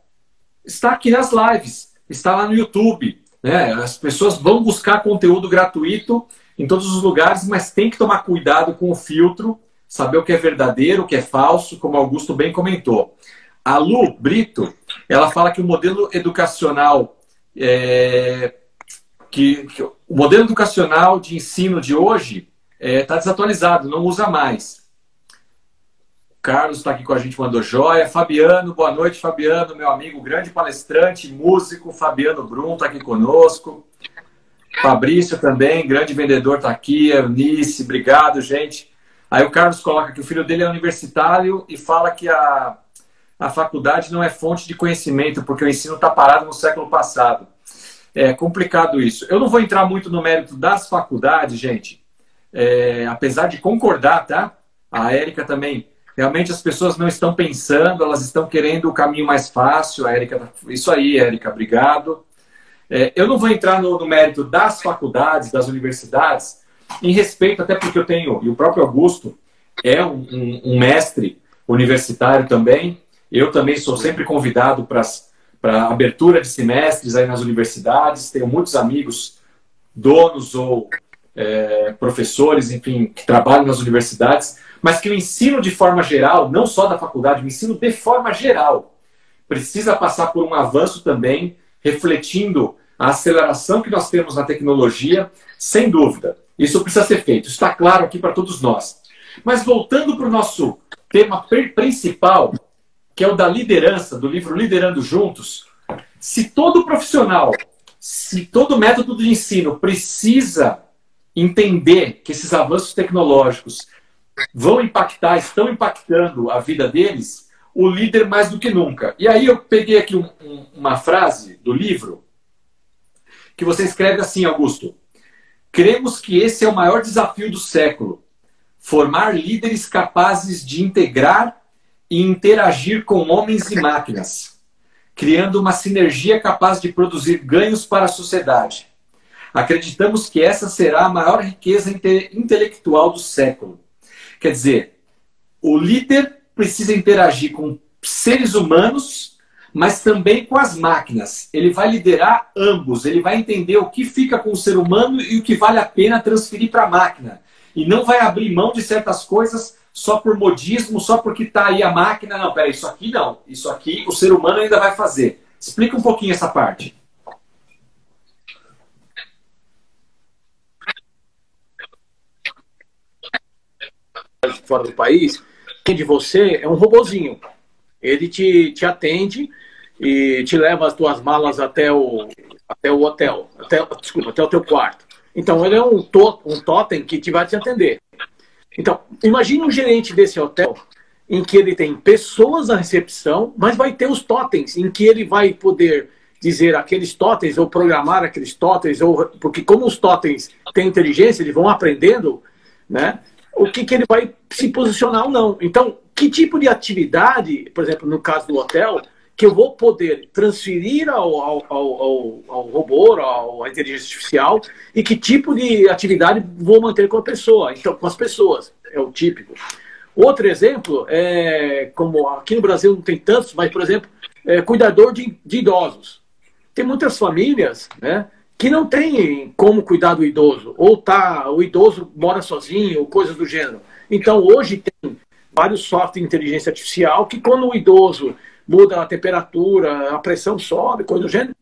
está aqui nas lives, está lá no YouTube. Né? As pessoas vão buscar conteúdo gratuito em todos os lugares, mas tem que tomar cuidado com o filtro, saber o que é verdadeiro, o que é falso, como Augusto bem comentou. A Lu Brito, ela fala que o modelo educacional o modelo educacional de ensino de hoje está desatualizado, não usa mais. O Carlos está aqui com a gente, mandou joia. Fabiano, boa noite, Fabiano, meu amigo, grande palestrante, músico. Fabiano Brum está aqui conosco. Fabrício também, grande vendedor, está aqui. Eunice, obrigado, gente. Aí o Carlos coloca que o filho dele é universitário e fala que a faculdade não é fonte de conhecimento, porque o ensino está parado no século passado. É complicado isso. Eu não vou entrar muito no mérito das faculdades, gente, apesar de concordar, tá? A Érica também. Realmente as pessoas não estão pensando, elas estão querendo o caminho mais fácil. A Érica, isso aí, Érica, obrigado. Eu não vou entrar no mérito das faculdades, das universidades, em respeito, até porque eu tenho, e o próprio Augusto é um mestre universitário também. Eu também sou sempre convidado para abertura de semestres aí nas universidades. Tenho muitos amigos, donos ou professores, enfim, que trabalham nas universidades, mas que o ensino de forma geral, não só da faculdade, o ensino de forma geral, precisa passar por um avanço também, refletindo a aceleração que nós temos na tecnologia, sem dúvida. Isso precisa ser feito, isso está claro aqui para todos nós. Mas voltando para o nosso tema principal, que é o da liderança, do livro Liderando Juntos, se todo profissional, se todo método de ensino precisa entender que esses avanços tecnológicos vão impactar, estão impactando a vida deles, o líder mais do que nunca. E aí eu peguei aqui uma frase do livro que você escreve assim, Augusto: cremos que esse é o maior desafio do século, formar líderes capazes de integrar e interagir com homens e máquinas, criando uma sinergia capaz de produzir ganhos para a sociedade. Acreditamos que essa será a maior riqueza intelectual do século. Quer dizer, o líder precisa interagir com seres humanos, mas também com as máquinas. Ele vai liderar ambos, ele vai entender o que fica com o ser humano e o que vale a pena transferir para a máquina. E não vai abrir mão de certas coisas só por modismo, só porque está aí a máquina. Não, peraí, isso aqui não. Isso aqui o ser humano ainda vai fazer. Explica um pouquinho essa parte. Fora do país, quem de você é um robozinho. Ele te atende e te leva as tuas malas até o hotel, até o teu quarto. Então, ele é um totem que vai te atender. Então, imagine um gerente desse hotel em que ele tem pessoas na recepção, mas vai ter os totens, em que ele vai poder dizer aqueles totens, ou programar aqueles totens, porque como os totens têm inteligência, eles vão aprendendo, né, o que ele vai se posicionar ou não. Então, que tipo de atividade, por exemplo, no caso do hotel, que eu vou poder transferir ao robô, à inteligência artificial, e que tipo de atividade vou manter com a pessoa. Então, com as pessoas, é o típico. Outro exemplo, como aqui no Brasil não tem tantos, mas, por exemplo, cuidador de idosos. Tem muitas famílias, né, que não tem como cuidar do idoso, ou o idoso mora sozinho, ou coisas do gênero. Então, hoje tem vários softwares de inteligência artificial que, quando o idoso muda a temperatura, a pressão sobe, coisa do gênero,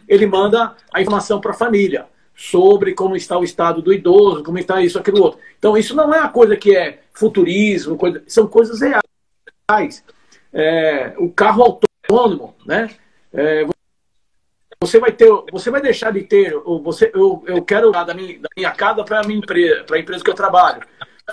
ele manda a informação para a família sobre como está o estado do idoso, como está isso, aquilo, outro. Então, isso não é uma coisa que é futurismo, são coisas reais. O carro autônomo, né? Você vai deixar de ter, eu quero da minha casa para a empresa que eu trabalho.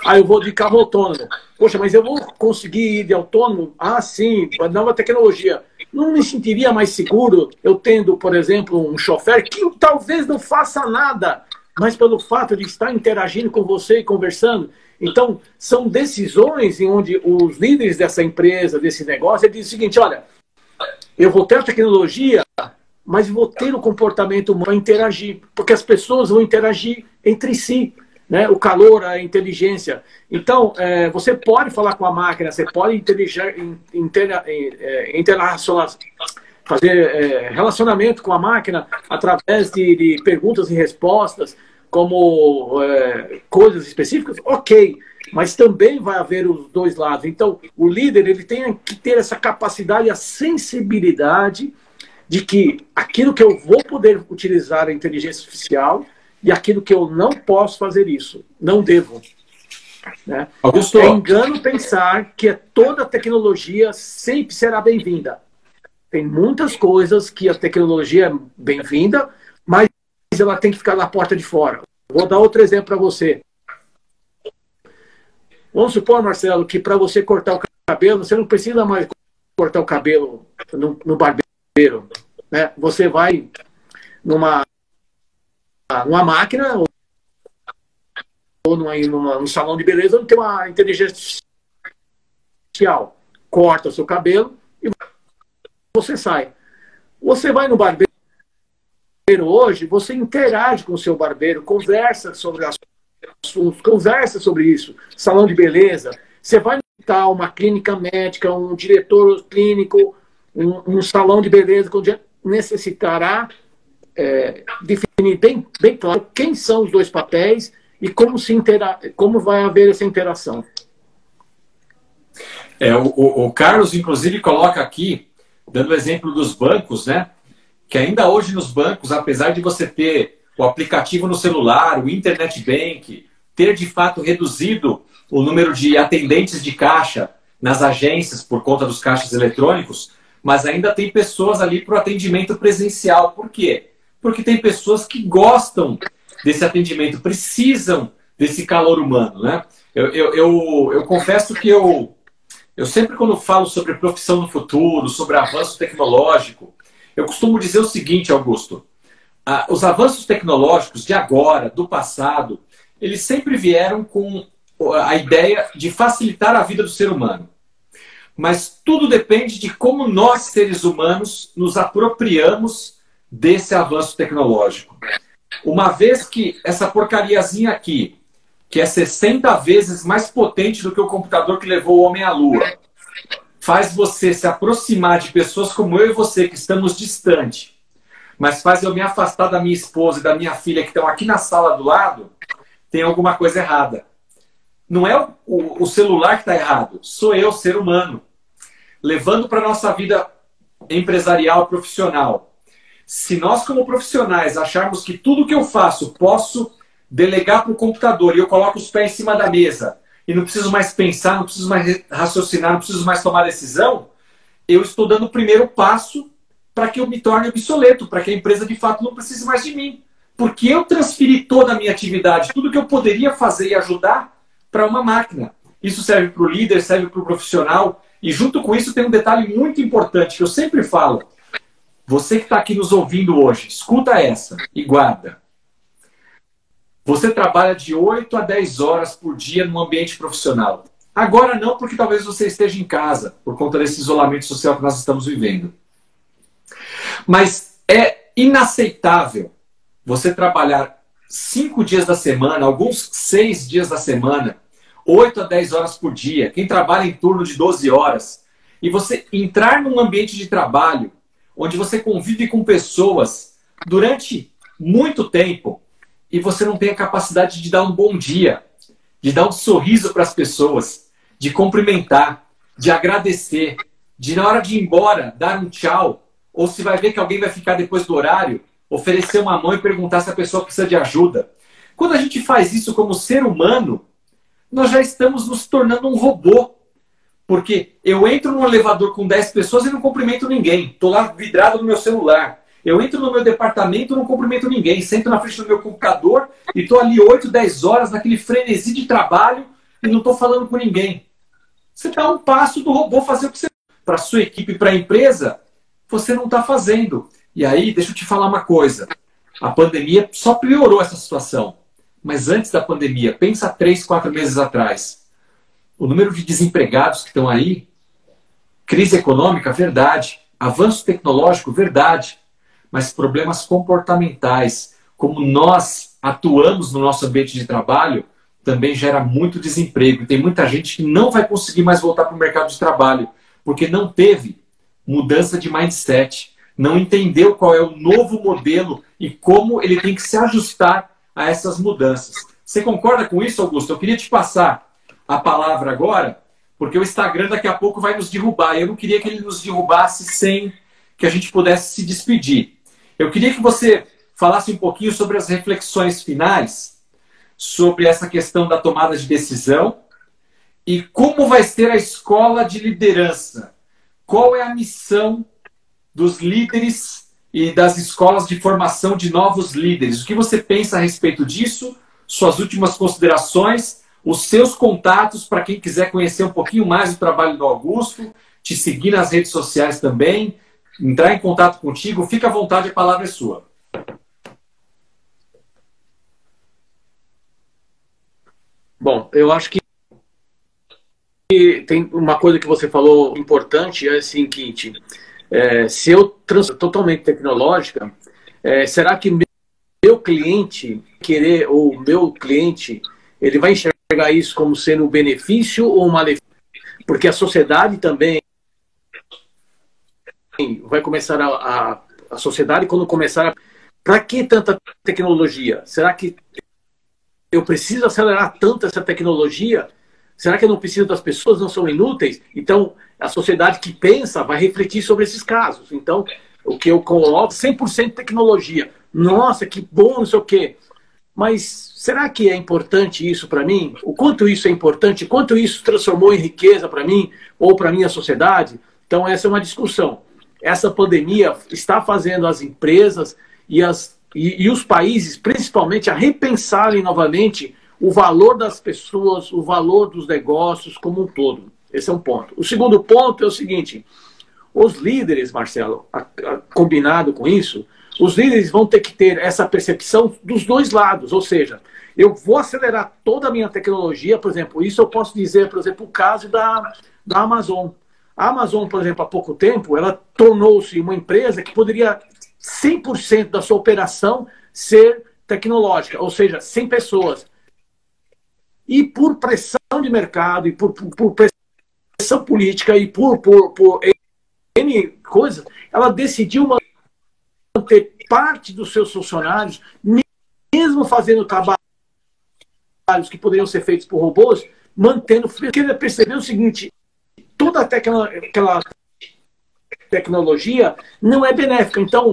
Aí eu vou de carro autônomo. Poxa, mas eu vou conseguir ir de autônomo? Ah, sim, com a nova tecnologia. Não me sentiria mais seguro eu tendo, por exemplo, um chofer que talvez não faça nada, mas pelo fato de estar interagindo com você e conversando? Então, são decisões em onde os líderes dessa empresa, desse negócio, eles dizem o seguinte: olha, eu vou ter a tecnologia, mas vou ter o comportamento humano para interagir, porque as pessoas vão interagir entre si, né? O calor, a inteligência. Então, você pode falar com a máquina, você pode fazer relacionamento com a máquina através de perguntas e respostas, como coisas específicas, ok, mas também vai haver os dois lados. Então, o líder ele tem que ter essa capacidade, a sensibilidade de que aquilo que eu vou poder utilizar a inteligência artificial e aquilo que eu não posso fazer isso, não devo. Né? Augusto, é engano pensar que toda tecnologia sempre será bem-vinda. Tem muitas coisas que a tecnologia é bem-vinda, mas ela tem que ficar na porta de fora. Vou dar outro exemplo para você. Vamos supor, Marcelo, que para você cortar o cabelo, você não precisa mais cortar o cabelo no barbeiro, né? Você vai numa máquina ou num salão de beleza onde tem uma inteligência artificial. Corta o seu cabelo e você sai. Você vai no barbeiro hoje, você interage com o seu barbeiro, conversa sobre assuntos, conversa sobre isso. Salão de beleza. Você vai visitar uma clínica médica, um diretor clínico, um salão de beleza, onde necessitará definir bem claro quem são os dois papéis e como vai haver essa interação. O Carlos, inclusive, coloca aqui, dando o exemplo dos bancos, né? Que ainda hoje nos bancos, apesar de você ter o aplicativo no celular, o Internet Bank, ter de fato reduzido o número de atendentes de caixa nas agências por conta dos caixas eletrônicos, mas ainda tem pessoas ali para o atendimento presencial. Por quê? Porque tem pessoas que gostam desse atendimento, precisam desse calor humano, né? Eu confesso que eu sempre, quando falo sobre profissão no futuro, sobre avanço tecnológico, eu costumo dizer o seguinte, Augusto: os avanços tecnológicos de agora, do passado, eles sempre vieram com a ideia de facilitar a vida do ser humano. Mas tudo depende de como nós, seres humanos, nos apropriamos desse avanço tecnológico. Uma vez que essa porcariazinha aqui, que é 60 vezes mais potente do que o computador que levou o homem à Lua, faz você se aproximar de pessoas como eu e você, que estamos distantes, mas faz eu me afastar da minha esposa e da minha filha, que estão aqui na sala do lado, tem alguma coisa errada. Não é o celular que está errado, sou eu, ser humano. Levando para a nossa vida empresarial, profissional. Se nós, como profissionais, acharmos que tudo que eu faço posso delegar para o computador e eu coloco os pés em cima da mesa e não preciso mais pensar, não preciso mais raciocinar, não preciso mais tomar decisão, eu estou dando o primeiro passo para que eu me torne obsoleto, para que a empresa de fato não precise mais de mim. Porque eu transferi toda a minha atividade, tudo que eu poderia fazer e ajudar, para uma máquina. Isso serve para o líder, serve para o profissional. E junto com isso tem um detalhe muito importante que eu sempre falo. Você que está aqui nos ouvindo hoje, escuta essa e guarda. Você trabalha de 8 a 10 horas por dia no ambiente profissional. Agora não, porque talvez você esteja em casa, por conta desse isolamento social que nós estamos vivendo. Mas é inaceitável você trabalhar 5 dias da semana, alguns 6 dias da semana, 8 a 10 horas por dia, quem trabalha em turno de 12 horas, e você entrar num ambiente de trabalho onde você convive com pessoas durante muito tempo e você não tem a capacidade de dar um bom dia, de dar um sorriso para as pessoas, de cumprimentar, de agradecer, de na hora de ir embora dar um tchau, ou se vai ver que alguém vai ficar depois do horário, oferecer uma mão e perguntar se a pessoa precisa de ajuda. Quando a gente faz isso como ser humano, nós já estamos nos tornando um robô. Porque eu entro num elevador com 10 pessoas e não cumprimento ninguém. Estou lá vidrado no meu celular. Eu entro no meu departamento e não cumprimento ninguém. Sento na frente do meu computador e estou ali 8, 10 horas naquele frenesi de trabalho e não estou falando com ninguém. Você está a um passo do robô fazer o que você... Para a sua equipe, para a empresa, você não está fazendo. E aí, deixa eu te falar uma coisa. A pandemia só piorou essa situação. Mas antes da pandemia, pensa 3, 4 meses atrás. O número de desempregados que estão aí, crise econômica, verdade. Avanço tecnológico, verdade. Mas problemas comportamentais, como nós atuamos no nosso ambiente de trabalho, também gera muito desemprego. E tem muita gente que não vai conseguir mais voltar para o mercado de trabalho, porque não teve mudança de mindset, não entendeu qual é o novo modelo e como ele tem que se ajustar a essas mudanças. Você concorda com isso, Augusto? Eu queria te passar a palavra agora, porque o Instagram daqui a pouco vai nos derrubar. Eu não queria que ele nos derrubasse sem que a gente pudesse se despedir. Eu queria que você falasse um pouquinho sobre as reflexões finais, sobre essa questão da tomada de decisão e como vai ser a escola de liderança. Qual é a missão dos líderes e das escolas de formação de novos líderes? O que você pensa a respeito disso? Suas últimas considerações? os seus contatos para quem quiser conhecer um pouquinho mais do trabalho do Augusto, te seguir nas redes sociais também, entrar em contato contigo. Fica à vontade, a palavra é sua. Bom, eu acho que tem uma coisa que você falou importante, é o seguinte, se eu transformo totalmente tecnológica, será que meu cliente querer, ou meu cliente, ele vai enxergar isso como sendo um benefício ou um malefício? Porque a sociedade também vai começar a sociedade, quando começar a... Para que tanta tecnologia? Será que eu preciso acelerar tanto essa tecnologia? Será que eu não preciso das pessoas? Não são inúteis? Então, a sociedade que pensa vai refletir sobre esses casos. Então, o que eu coloco, 100% tecnologia. Nossa, que bom, não sei o quê. Mas será que é importante isso para mim? O quanto isso é importante? Quanto isso transformou em riqueza para mim ou para a minha sociedade? Então, essa é uma discussão. Essa pandemia está fazendo as empresas e os países, principalmente, a repensarem novamente o valor das pessoas, o valor dos negócios como um todo. Esse é um ponto. O segundo ponto é o seguinte: os líderes, Marcelo, combinado com isso, os líderes vão ter que ter essa percepção dos dois lados. Ou seja, eu vou acelerar toda a minha tecnologia, por exemplo, isso eu posso dizer, por exemplo, o caso da Amazon. A Amazon, por exemplo, há pouco tempo, ela tornou-se uma empresa que poderia 100% da sua operação ser tecnológica, ou seja, 100 pessoas. E por pressão de mercado, e por pressão política, e por N coisas, ela decidiu manter parte dos seus funcionários, mesmo fazendo trabalhos que poderiam ser feitos por robôs, mantendo, porque ele percebeu o seguinte: toda aquela tecnologia não é benéfica. Então,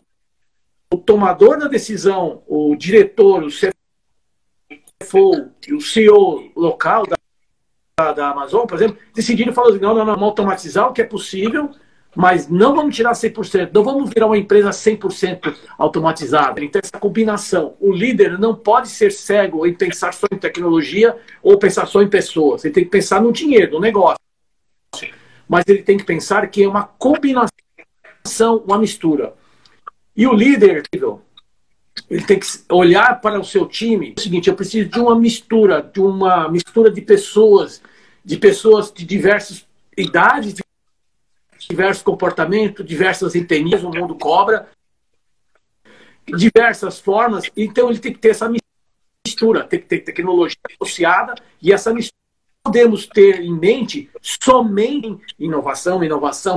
o tomador da decisão, o diretor, o CFO, o CEO local da Amazon, por exemplo, decidiram e falaram assim: não, vamos automatizar o que é possível, mas não vamos tirar 100%, não vamos virar uma empresa 100% automatizada. Então, essa combinação, o líder não pode ser cego em pensar só em tecnologia ou pensar só em pessoas. Ele tem que pensar no dinheiro, no negócio. Mas ele tem que pensar que é uma combinação, uma mistura. E o líder, ele tem que olhar para o seu time. É o seguinte: eu preciso de uma mistura de pessoas de diversas idades, diversos comportamentos, diversas etnias, o mundo cobra, diversas formas. Então ele tem que ter essa mistura, tem que ter tecnologia associada, e essa mistura podemos ter em mente somente inovação,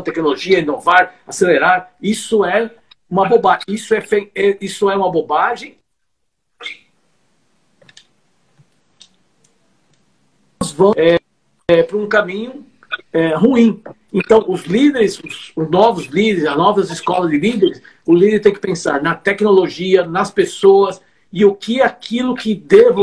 tecnologia, inovar, acelerar. Isso é uma bobagem. Isso é uma bobagem. Nós vamos para um caminho ruim. Então, os líderes, os novos líderes, as novas escolas de líderes, o líder tem que pensar na tecnologia, nas pessoas, e o que é aquilo que eu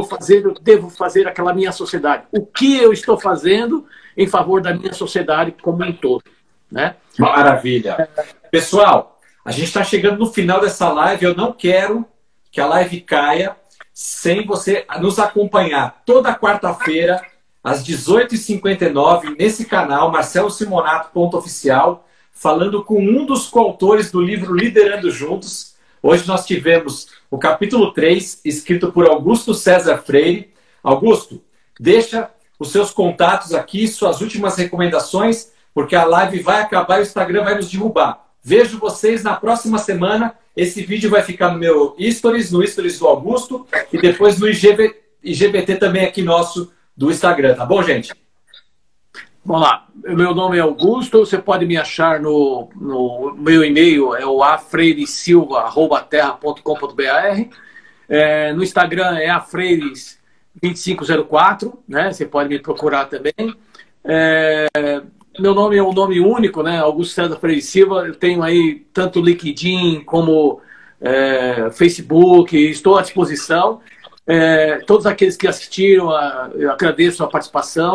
devo fazer aquela minha sociedade. O que eu estou fazendo em favor da minha sociedade como um todo. Né? Maravilha. Pessoal, a gente está chegando no final dessa live. Eu não quero que a live caia sem você nos acompanhar toda quarta-feira, às 18h59, nesse canal, marcelosimonato.oficial, falando com um dos coautores do livro Liderando Juntos. Hoje nós tivemos o capítulo 3, escrito por Augusto César Freire. Augusto, deixa os seus contatos aqui, suas últimas recomendações, porque a live vai acabar e o Instagram vai nos derrubar. Vejo vocês na próxima semana. Esse vídeo vai ficar no meu Stories, no Stories do Augusto, e depois no IGBT também aqui nosso do Instagram, tá bom, gente? Vamos lá. Meu nome é Augusto, você pode me achar no meu e-mail, é o afreiresilva@terra.com.br. No Instagram é afreires2504, né? Você pode me procurar também. Meu nome é um nome único, né? Augusto César Freire Silva. Eu tenho aí tanto LinkedIn como Facebook, estou à disposição. Todos aqueles que assistiram, eu agradeço a participação.